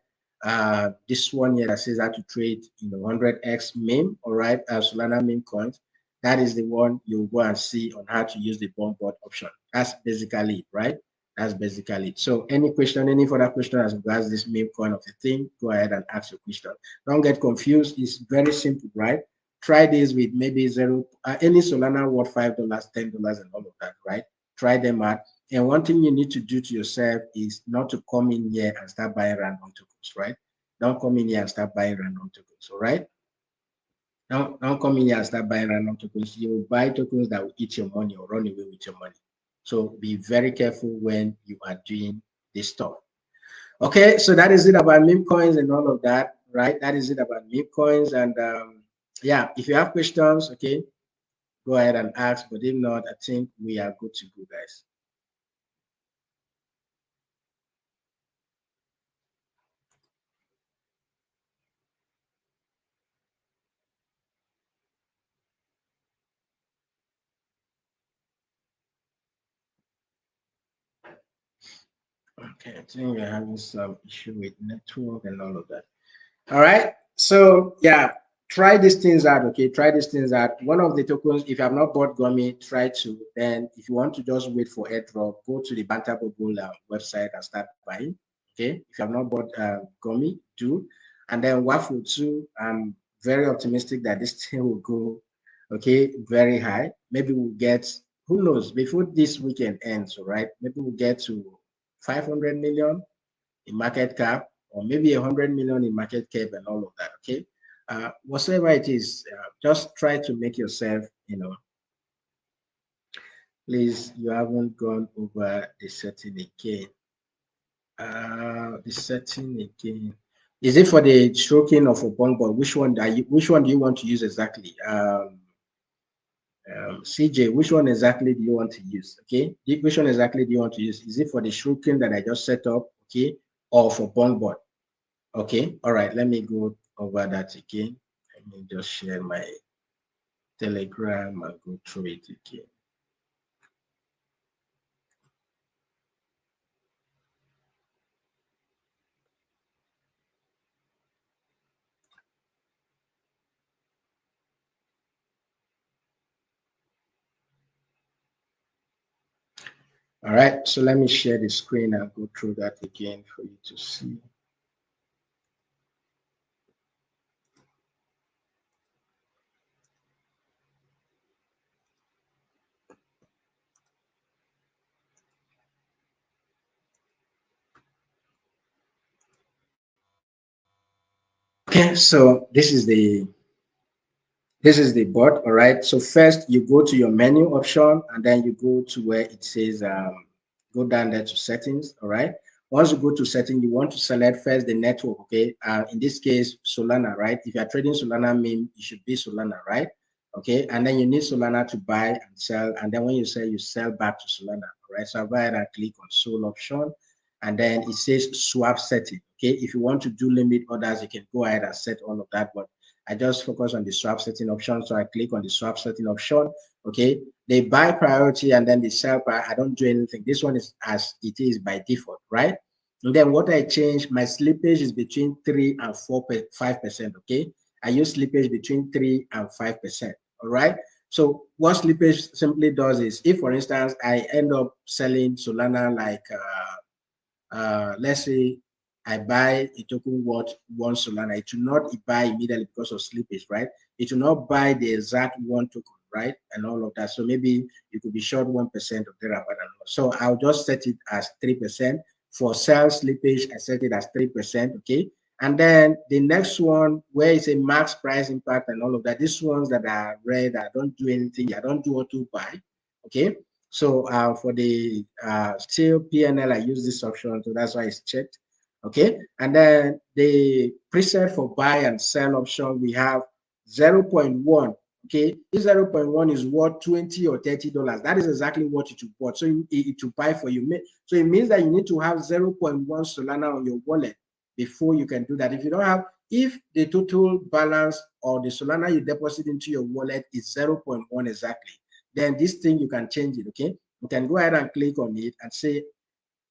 This one here that says how to trade, 100x meme, all right, Solana meme coins. That is the one you'll go and see on how to use the Bondboard option. That's basically it, right? That's basically it. So any question, any further question as regards this meme coin of the thing, go ahead and ask your question. Don't get confused. It's very simple, right? Try this with maybe any Solana worth $5, $10, and all of that, right? Try them out. And one thing you need to do to yourself is not to come in here and start buying random tokens, right? Don't come in here and start buying random tokens. All right. Don't come in here and start buying random tokens. You will buy tokens that will eat your money or run away with your money. So be very careful when you are doing this stuff. Okay, so that is it about meme coins and all of that, right? That is it about meme coins. And yeah, if you have questions, okay, go ahead and ask. But if not, I think we are good to go, guys. Okay, I think we're having some issue with network and all of that. All right, so yeah, try these things out. Okay, try these things out. One of the tokens, if you have not bought Gumi, try to. Then if you want to just wait for airdrop, go to the 𝗕𝗲𝗀𝗽𝗀𝗀 website and start buying. Okay, if you have not bought Gumi, do. And then Waffles too, I'm very optimistic that this thing will go, okay, very high. Maybe we'll get, who knows, before this weekend ends, all right? Maybe we'll get to 500 million in market cap, or maybe 100 million in market cap and all of that. Okay, whatever it is, just try to make yourself, please, you haven't gone over the setting again. The setting again, is it for the stroking of a bong ball? Which one do you want to use exactly? CJ, which one exactly do you want to use? Okay, which one exactly do you want to use? Is it for the stroking that I just set up, okay, or for bong ball? Okay, all right, let me go over that again. Let me just share my Telegram and go through it again. All right, so let me share the screen and go through that again for you to see. Okay, so this is the bot. All right, so first you go to your menu option and then you go to where it says go down there to settings. All right, once you go to settings, you want to select first the network. Okay, in this case Solana, right? If you are trading Solana meme, it should be Solana, right? Okay, and then you need Solana to buy and sell, and then when you sell, you sell back to Solana. All right, so I'll go ahead and click on Sol option, and then it says swap setting. Okay, if you want to do limit orders, you can go ahead and set all of that, but I just focus on the swap setting option. So I click on the swap setting option. Okay, they buy priority and then they sell by, I don't do anything. This one is as it is by default, right? And then what I change, my slippage is between 3 and 5%. Okay, I use slippage between 3 and 5%. All right. So what slippage simply does is, if for instance I end up selling Solana like let's say I buy a token worth 1 Solana, it will not buy immediately because of slippage, right? It will not buy the exact 1 token, right? And all of that. So maybe you could be short 1% of thereabout. So I'll just set it as 3%. For sell slippage, I set it as 3%, okay? And then the next one, where it's a max price impact and all of that, these ones that are red, I don't do anything, I don't do auto buy, okay? So for the still PNL, I use this option, so that's why it's checked. Okay, and then the preset for buy and sell option, we have 0.1. Okay, this 0.1 is worth $20 or $30. That is exactly what it will bought. So it will buy for you. So it means that you need to have 0.1 Solana on your wallet before you can do that. If you don't have, if the total balance or the Solana you deposit into your wallet is 0.1 exactly, then this thing you can change it. Okay, you can go ahead and click on it and say,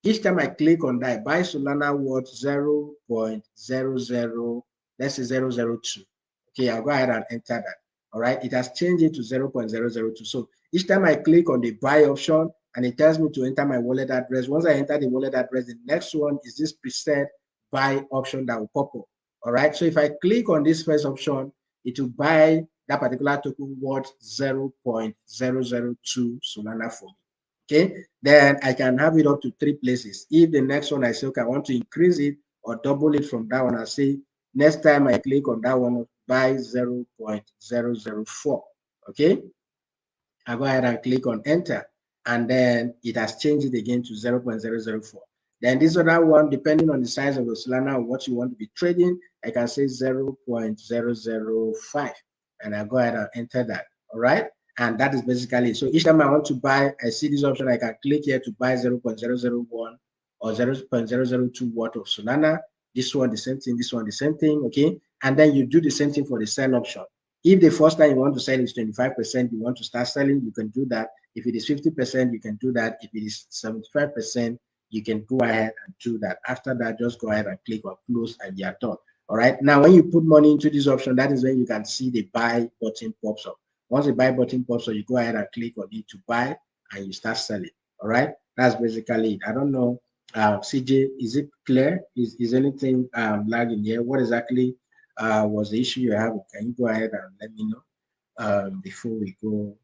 each time I click on that, buy Solana worth 0.00, let's say 002. Okay, I'll go ahead and enter that. All right, it has changed it to 0.002. So each time I click on the buy option and it tells me to enter my wallet address, once I enter the wallet address, the next one is this preset buy option that will pop up. All right, so if I click on this first option, it will buy that particular token worth 0.002 Solana for me. Okay, then I can have it up to 3 places. If the next one I say, okay, I want to increase it or double it from that one and say, next time I click on that one, buy 0.004. Okay. I go ahead and click on enter, and then it has changed it again to 0.004. Then this other one, depending on the size of the Solana or what you want to be trading, I can say 0.005, and I go ahead and enter that. All right. And that is basically it. So each time I want to buy, I see this option, I can click here to buy 0.001 or 0.002 worth of Solana. This one, the same thing, this one, the same thing. Okay. And then you do the same thing for the sell option. If the first time you want to sell is 25%, you want to start selling, you can do that. If it is 50%, you can do that. If it is 75%, you can go ahead and do that. After that, just go ahead and click on close and you're done. All right. Now, when you put money into this option, that is when you can see the buy button pops up. Once the buy button pops up, you go ahead and click on it to buy and you start selling. All right. That's basically it. I don't know. CJ, is it clear? Is anything lagging here? What exactly was the issue you have? Can you go ahead and let me know before we go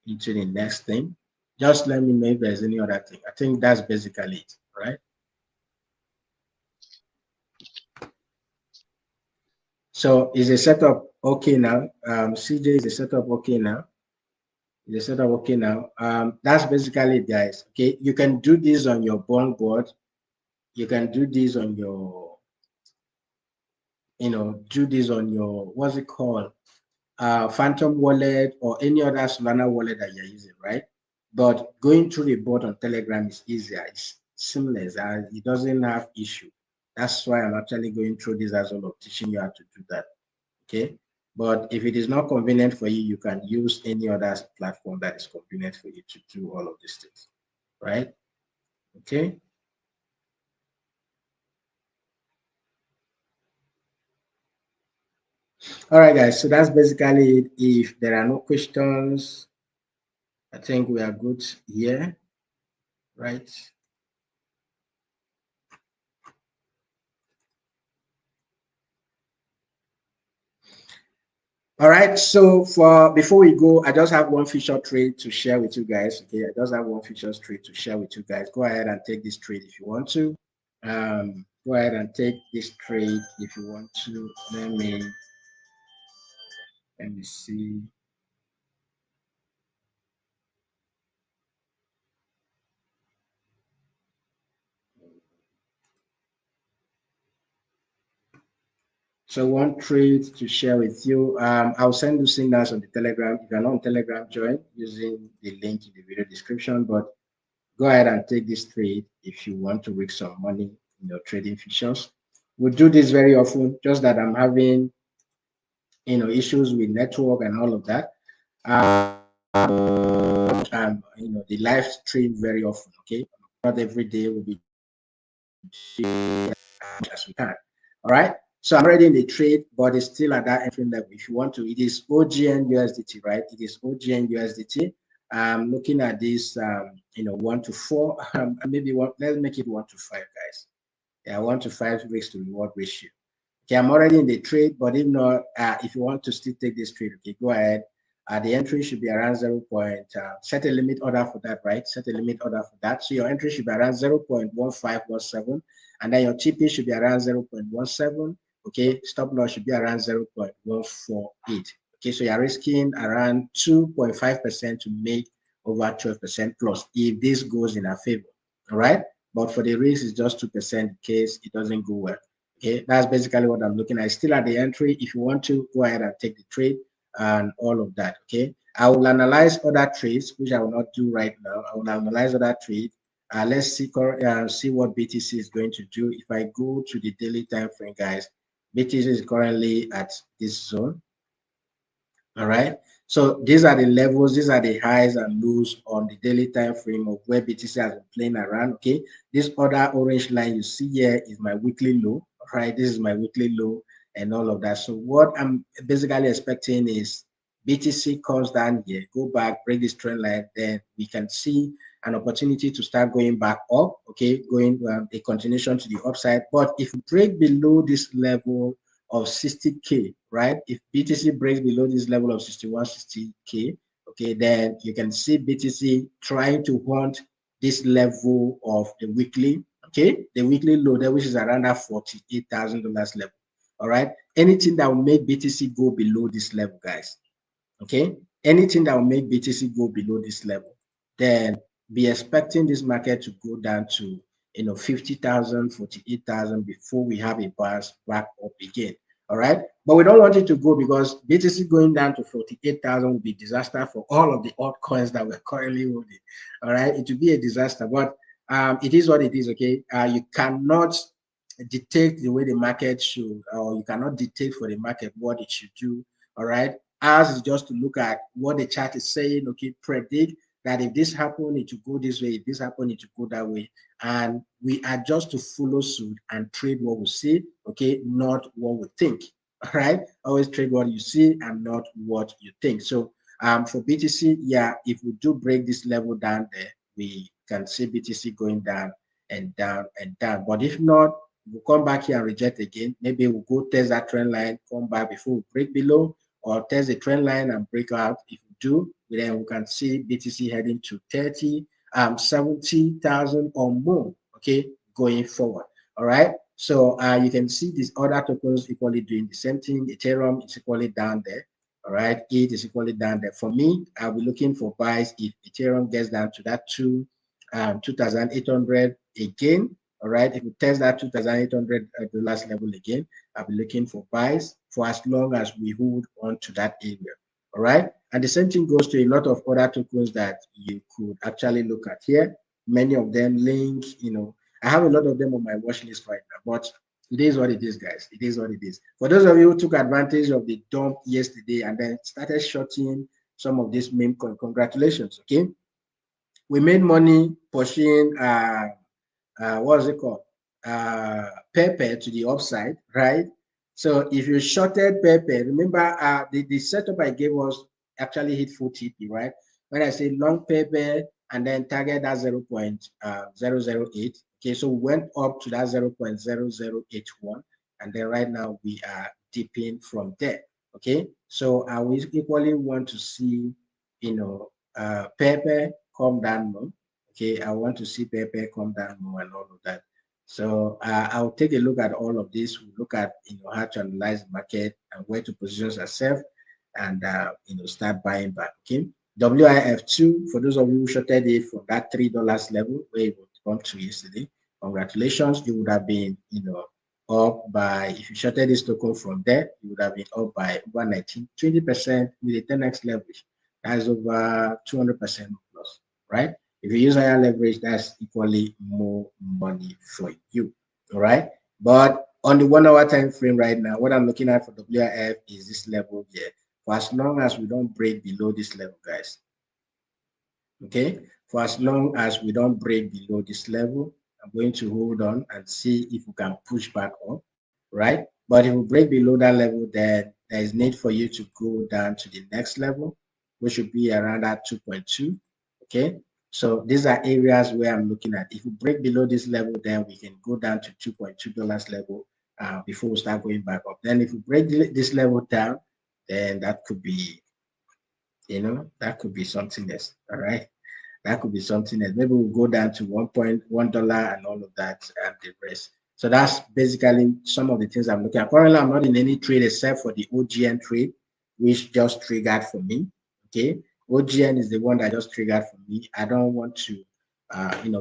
into the next thing? Just let me know if there's any other thing. I think that's basically it, right? So is the setup okay now? CJ, is the setup okay now? Is the setup okay now? That's basically it, guys. Okay, you can do this on your bond board. You can do this on your, do this on your, what's it called? Phantom wallet or any other Solana wallet that you're using, right? But going through the bot on Telegram is easier. It's seamless and it doesn't have issue. That's why I'm actually going through this as well of teaching you how to do that. Okay. But if it is not convenient for you, you can use any other platform that is convenient for you to do all of these things, right? Okay. All right, guys. So that's basically it. If there are no questions, I think we are good here, right? All right, so before we go, I just have one feature trade to share with you guys. Okay, I just have one feature trade to share with you guys. Go ahead and take this trade if you want to. Go ahead and take this trade if you want to. Let me see. So one trade to share with you. I'll send you signals on the Telegram. If you're not on Telegram, join using the link in the video description. But go ahead and take this trade if you want to make some money in your trading futures. We do this very often, just that I'm having issues with network and all of that. The live stream very often. Okay, not every day will be as we can. All right. So I'm already in the trade, but it's still at that entry level. If you want to, it is OGN USDT, right? It is OGN USDT. Looking at this, 1 to 4, maybe let's make it 1 to 5, guys. Yeah, 1 to 5 risk to reward ratio. Okay, I'm already in the trade, but if not, if you want to still take this trade, okay, go ahead. The entry should be around 0. Set a limit order for that, right? Set a limit order for that. So your entry should be around 0.1517, and then your TP should be around 0.17. Okay, stop loss should be around 0.148. Okay, so you're risking around 2.5% to make over 12% plus if this goes in our favor. All right, but for the risk, it's just 2% in case it doesn't go well. Okay, that's basically what I'm looking at. Still at the entry. If you want to, go ahead and take the trade and all of that. Okay, I will analyze other trades, which I will not do right now. I will analyze other trades. Let's see what BTC is going to do. If I go to the daily time frame, guys, BTC is currently at this zone. All right. So these are the levels, these are the highs and lows on the daily time frame of where BTC has been playing around. Okay. This other orange line you see here is my weekly low. All right. This is my weekly low and all of that. So what I'm basically expecting is BTC comes down here, go back, break this trend line, then we can see an opportunity to start going back up. Okay. Going a continuation to the upside. But if we break below this level of 60K, right? If BTC breaks below this level of 6160K, okay, then you can see BTC trying to hunt this level of the weekly, okay, the weekly low there, which is around that $48,000 level. All right, anything that will make BTC go below this level, guys, okay, anything that will make BTC go below this level, then be expecting this market to go down to 50,000, 48,000 before we have a bounce back up again. All right, but we don't want it to go, because BTC going down to 48,000 will be disaster for all of the altcoins that we're currently holding. All right, it will be a disaster, but it is what it is. Okay, you cannot dictate the way the market should, or you cannot dictate for the market what it should do. All right, ours is just to look at what the chart is saying. Okay, predict that if this happen, it will go this way. If this happen, it will go that way. And we are just to follow suit and trade what we see, okay, not what we think. All right, always trade what you see and not what you think. So for BTC, yeah, if we do break this level down there, we can see BTC going down and down and down. But if not, we'll come back here and reject again. Maybe we'll go test that trend line, come back before we break below, or test the trend line and break out. If we do, then we can see BTC heading to 70,000 or more, okay, going forward. All right, so you can see these other tokens equally doing the same thing. Ethereum is equally down there. All right, it is equally down there. For me, I'll be looking for buys if Ethereum gets down to that 2,800 again. All right, if we test that $2,800 level again, I'll be looking for buys for as long as we hold on to that area. All right, and the same thing goes to a lot of other tokens that you could actually look at here. Many of them, Link, I have a lot of them on my watch list right now, but it is what it is, guys. It is what it is. For those of you who took advantage of the dump yesterday and then started shorting some of this meme coin, congratulations. Okay, we made money pushing what's it called? 𝗕𝗃𝗃 to the upside, right? So if you shorted 𝗕𝗃𝗃, remember the setup I gave was actually hit full TP, right? When I say long 𝗕𝗃𝗃 and then target that 0.008, okay, so we went up to that 0.0081, and then right now we are dipping from there, okay? So we equally want to see, 𝗕𝗃𝗃 come down more. Okay, I want to see 𝗕𝗃𝗃 come down more and all of that. So I'll take a look at all of this. We'll look at how to analyze the market and where to position ourselves, and start buying back. Okay, WIF2, for those of you who shorted it from that $3 level where it would come to yesterday, congratulations. You would have been up by, if you shorted this token from there, you would have been up by over 20% with a 10x leverage. That's over 200% plus, right? If you use higher leverage, that's equally more money for you. All right. But on the 1 hour time frame right now, what I'm looking at for WIF is this level here. For as long as we don't break below this level, guys. Okay. For as long as we don't break below this level, I'm going to hold on and see if we can push back up. Right. But if we break below that level, then there is need for you to go down to the next level, which should be around that 2.2. Okay. So these are areas where I'm looking at. If we break below this level, then we can go down to $2.2 level before we start going back up. Then if we break this level down, then that could be, that could be something else. All right. That could be something else. Maybe we'll go down to $1.1 and all of that and the rest. So that's basically some of the things I'm looking at. Currently, I'm not in any trade except for the OGN trade, which just triggered for me. Okay. OGN is the one that just triggered for me. I don't want to,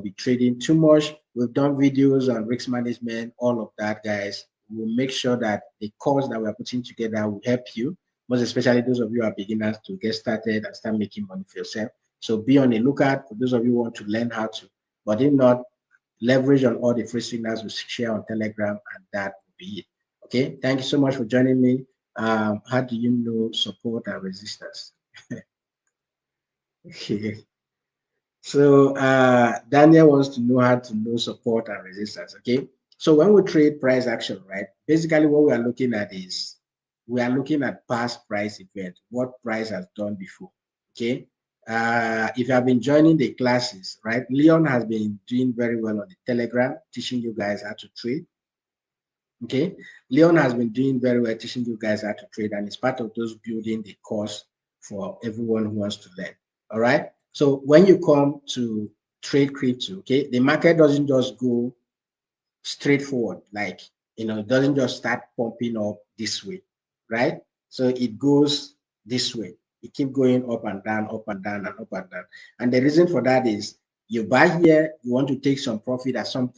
be trading too much. We've done videos on risk management, all of that, guys. We'll make sure that the course that we're putting together will help you, most especially those of you who are beginners, to get started and start making money for yourself. So be on the lookout for those of you who want to learn how to. But if not, leverage on all the free signals we share on Telegram, and that will be it. Okay. Thank you so much for joining me. How do you know support and resistance? Okay. So Daniel wants to know how to know support and resistance. Okay. So when we trade price action, right, basically what we are looking at is we are looking at past price event, what price has done before. Okay. If you have been joining the classes, right, Leon has been doing very well on the Telegram, teaching you guys how to trade. Okay. Leon has been doing very well teaching you guys how to trade, and it's part of those building the course for everyone who wants to learn. All right. So when you come to trade crypto, okay, the market doesn't just go straightforward, like, it doesn't just start pumping up this way, right? So it goes this way. It keeps going up and down, up and down, and up and down. And the reason for that is you buy here, you want to take some profit at some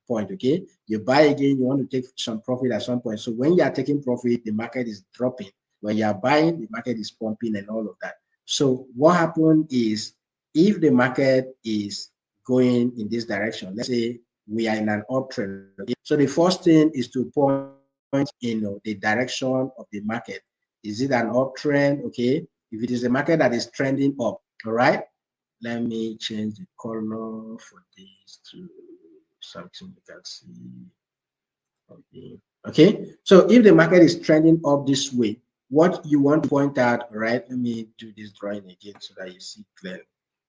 point, okay? You buy again, you want to take some profit at some point. So when you are taking profit, the market is dropping. When you are buying, the market is pumping and all of that. So what happened is, if the market is going in this direction, let's say we are in an uptrend. Okay? So the first thing is to point, the direction of the market. Is it an uptrend? Okay. If it is a market that is trending up, all right. Let me change the color for this to something you can see. Okay. Okay. So if the market is trending up this way, what you want to point out, all right? Let me do this drawing again so that you see clearly.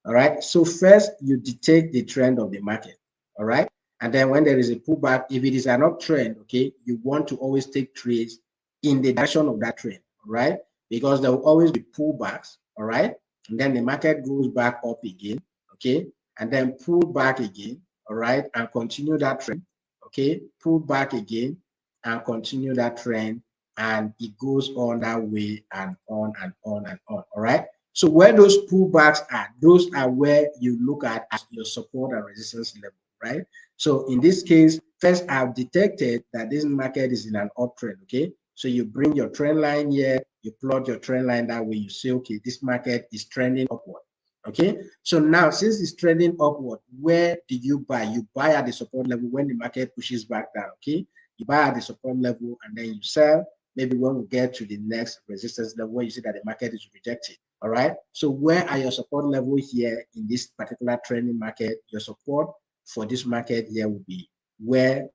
All right. So first you detect the trend of the market. All right. And then when there is a pullback, if it is an uptrend, okay, you want to always take trades in the direction of that trend, all right? Because there will always be pullbacks, all right? And then the market goes back up again, okay? And then pull back again, all right? And continue that trend, okay? Pull back again and continue that trend. And it goes on that way and on and on and on, all right? So where those pullbacks are, those are where you look at as your support and resistance level, right? So in this case, first I've detected that this market is in an uptrend, okay? So you bring your trend line here, you plot your trend line that way, you say, okay, this market is trending upward, okay? So now, since it's trending upward, where do you buy? You buy at the support level when the market pushes back down, okay? You buy at the support level and then you sell, maybe when we get to the next resistance level, where you see that the market is rejected, all right? So where are your support level here in this particular trending market? Your support for this market here will be where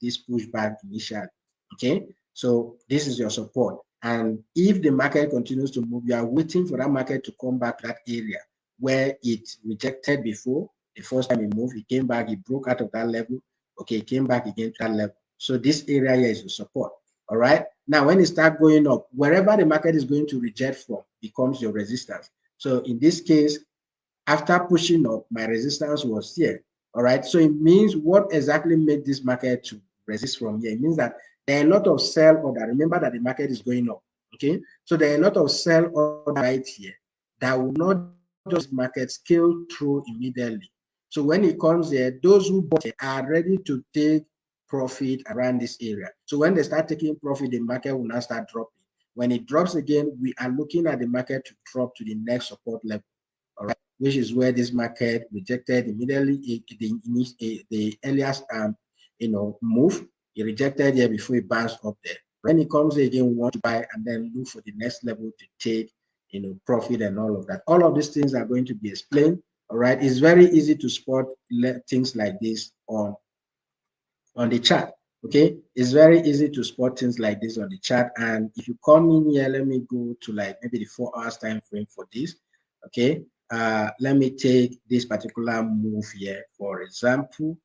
this pushback initially, okay? So this is your support. And if the market continues to move, you are waiting for that market to come back to that area where it rejected before. The first time it moved, it came back, it broke out of that level, okay, it came back again to that level. So this area here is your support, all right? Now, when it starts going up, wherever the market is going to reject from becomes your resistance. So in this case, after pushing up, my resistance was here. All right. So it means what exactly made this market to resist from here? It means that there are a lot of sell order. Remember that the market is going up. Okay. So there are a lot of sell order right here that will not just market scale through immediately. So when it comes here, those who bought it are ready to take profit around this area. So when they start taking profit, the market will now start dropping. When it drops again, we are looking at the market to drop to the next support level. All right, which is where this market rejected immediately the earliest move. It rejected here before it bounced up there. When it comes again, we want to buy and then look for the next level to take profit and all of that. All of these things are going to be explained. All right, it's very easy to spot things like this on the chart. Okay, it's very easy to spot things like this on the chart. And if you come in here, let me go to like maybe the 4 hours time frame for this. Okay, let me take this particular move here, for example.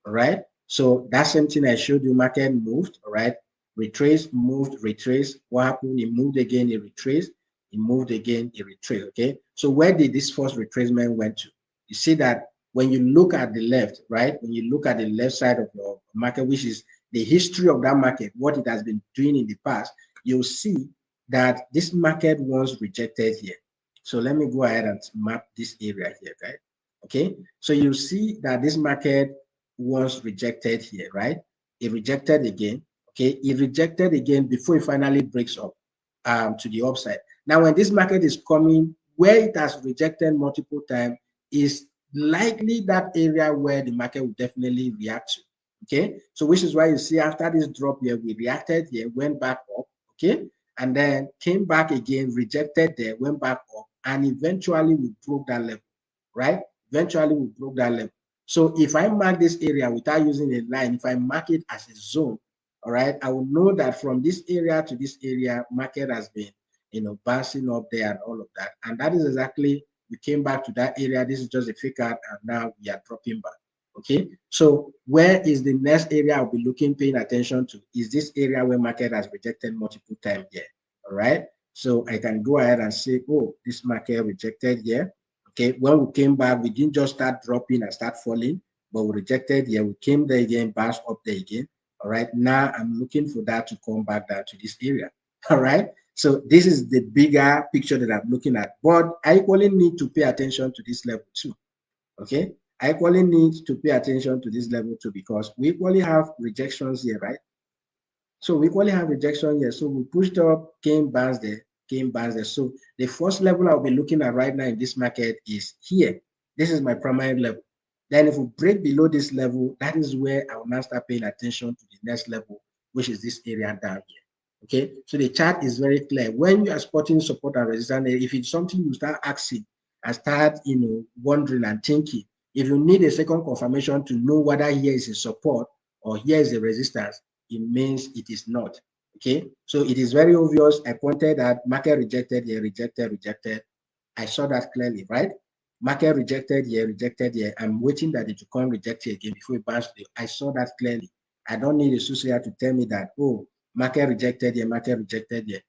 All right, so that same thing I showed you, market moved, all right, retrace, moved, retrace. What happened? It moved again, it retraced, it moved again, it retraced. Okay, so where did this first retracement went to? You see that when you look at the left, right, when you look at the left side of your market, which is the history of that market, what it has been doing in the past, you'll see that this market was rejected here. So let me go ahead and map this area here, right? Okay, so you see that this market was rejected here, right? It rejected again, okay? It rejected again before it finally breaks up to the upside. Now, when this market is coming, where it has rejected multiple times is likely that area where the market will definitely react to. Okay, so which is why you see after this drop here, we reacted here, went back up, okay, and then came back again, rejected there, went back up, and eventually we broke that level, right? Eventually we broke that level. So if I mark this area without using a line, if I mark it as a zone, all right, I will know that from this area to this area, market has been, bouncing up there and all of that. And that is exactly, we came back to that area. This is just a fake out, and now we are dropping back. Okay, so where is the next area I'll be paying attention to? Is this area where market has rejected multiple times here? All right, so I can go ahead and say, oh, this market rejected here. Okay, when we came back, we didn't just start dropping and start falling. but we rejected here. We came there again, bounced up there again. All right, now I'm looking for that to come back down to this area. All right, so this is the bigger picture that I'm looking at, but I equally need to pay attention to this level too. Okay, I equally need to pay attention to this level too, because we equally have rejections here, right? So we equally have rejection here. So we pushed up, came bounce there, came bounce there. So the first level I'll be looking at right now in this market is here. This is my primary level. Then if we break below this level, that is where I will now start paying attention to the next level, which is this area down here. Okay, so the chart is very clear. When you are spotting support and resistance, if it's something you start asking and start, wondering and thinking, if you need a second confirmation to know whether here is a support or here is a resistance, it means it is not. Okay, so it is very obvious. I pointed at market rejected here, rejected. I saw that clearly, right? Market rejected here. I'm waiting that it will come reject here again before it bounce. I saw that clearly. I don't need a associate to tell me that, oh, market rejected here.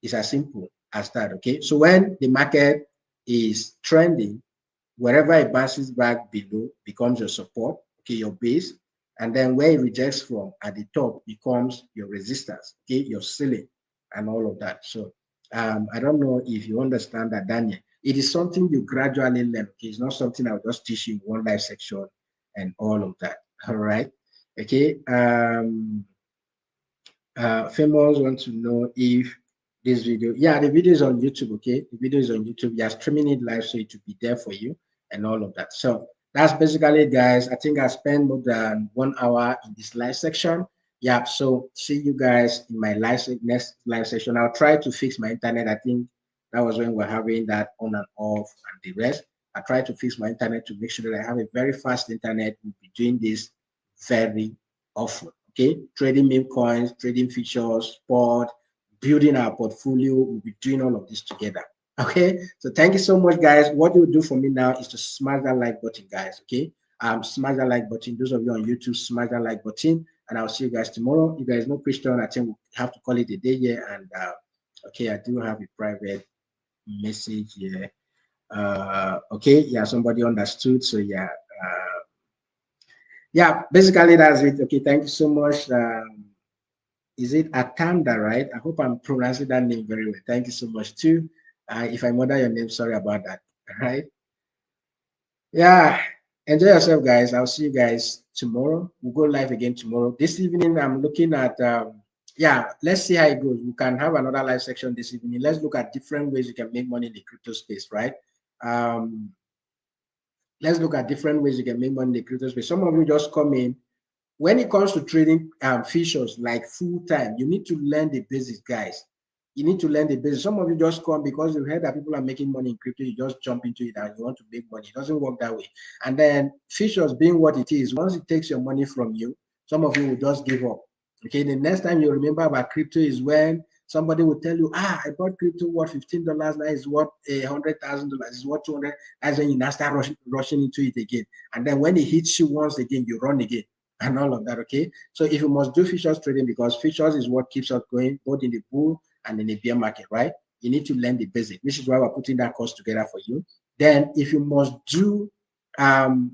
It's as simple as that. Okay, so when the market is trending, wherever it bounces back below becomes your support, okay, your base, and then where it rejects from at the top becomes your resistance, okay, your ceiling, and all of that. So I don't know if you understand that, Daniel. It is something you gradually learn. Okay, it's not something I'll just teach you in one live section and all of that. All right. Okay. Famous want to know if this video, yeah, the video is on YouTube. Okay, the video is on YouTube. You are streaming it live, so it will be there for you and all of that. So that's basically it, guys. I think I spent more than 1 hour in this live section. Yeah, so see you guys in my next live session. I'll try to fix my internet. I think that was when we're having that on and off and the rest. I try to fix my internet to make sure that I have a very fast internet. We'll be doing this very often. Okay, trading meme coins, trading features, sport, building our portfolio. We'll be doing all of this together. Okay, so thank you so much, guys. What you do for me now is to smash that like button, guys. Okay, smash that like button. Those of you on YouTube, smash that like button, and I'll see you guys tomorrow. If there is no question, I think we'll have to call it a day here. And okay, I do have a private message here. Okay, yeah, somebody understood. So yeah, basically that's it. Okay, thank you so much. Is it Atanda, right? I hope I'm pronouncing that name very well. Thank you so much too. If I murder your name, sorry about that. All right. Yeah. Enjoy yourself, guys. I'll see you guys tomorrow. We'll go live again tomorrow. This evening, I'm looking at, yeah, let's see how it goes. We can have another live section this evening. Let's look at different ways you can make money in the crypto space, right? Let's look at different ways you can make money in the crypto space. Some of you just come in. When it comes to trading features like full time, you need to learn the basics, guys. You need to learn the basics. Some of you just come because you heard that people are making money in crypto, you just jump into it and you want to make money. It doesn't work that way. And then features being what it is, once it takes your money from you, some of you will just give up. Okay, the next time you remember about crypto is when somebody will tell you, I bought crypto worth $15, now it's worth $100,000, it's worth 200. That's when you now start rushing into it again. And then when it hits you once again, you run again. And all of that. Okay, so if you must do futures trading, because futures is what keeps us going both in the bull and in the bear market, right? You need to learn the basic, which is why we're putting that course together for you. Then if you must do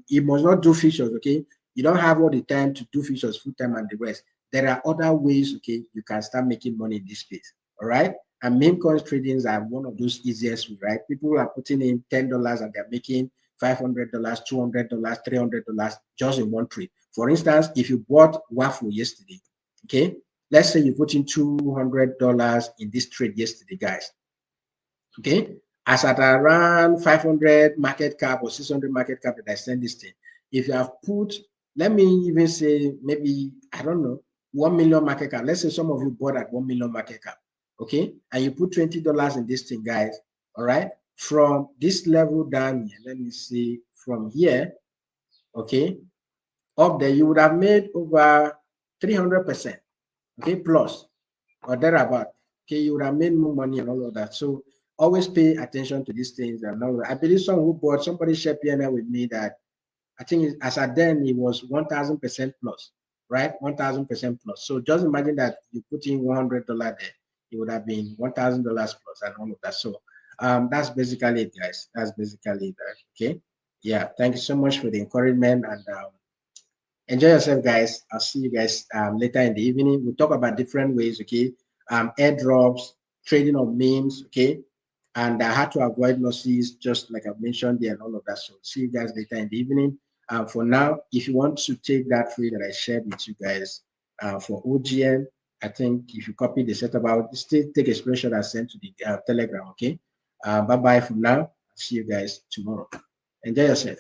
you must not do futures, okay, you don't have all the time to do futures full time and the rest. There are other ways, okay, you can start making money in this space. All right, and meme coins tradings are one of those easiest ways, right? People are putting in $10 and they're making $500, $200, $300 just in one trade. For instance, if you bought Waffle yesterday, okay, let's say you put in $200 in this trade yesterday, guys. Okay, as at around 500 market cap or 600 market cap that I send this thing, if you have put, let me even say maybe, I don't know, 1 million market cap. Let's say some of you bought at 1 million market cap, okay, and you put $20 in this thing, guys. All right, from this level down here, let me see, from here, okay, up there, you would have made over 300%, okay, plus or thereabout. Okay, you would have made more money and all of that. So always pay attention to these things. And all that. I believe someone who bought, somebody shared PNL with me that I think as at then it was 1,000% plus, right? 1,000% plus. So just imagine that you put in $100 there, it would have been $1,000 plus and all of that. So that's basically it, guys. That's basically it. Okay. yeah, thank you so much for the encouragement, and enjoy yourself, guys. I'll see you guys later in the evening. We'll talk about different ways, okay? Airdrops, trading of memes, okay? And how to avoid losses, just like I've mentioned there, and all of that. So see you guys later in the evening. For now, if you want to take that free that I shared with you guys for OGN, I think if you copy the setup, I'll still take a screenshot and send to the Telegram, okay? Bye-bye for now. See you guys tomorrow. Enjoy yourself.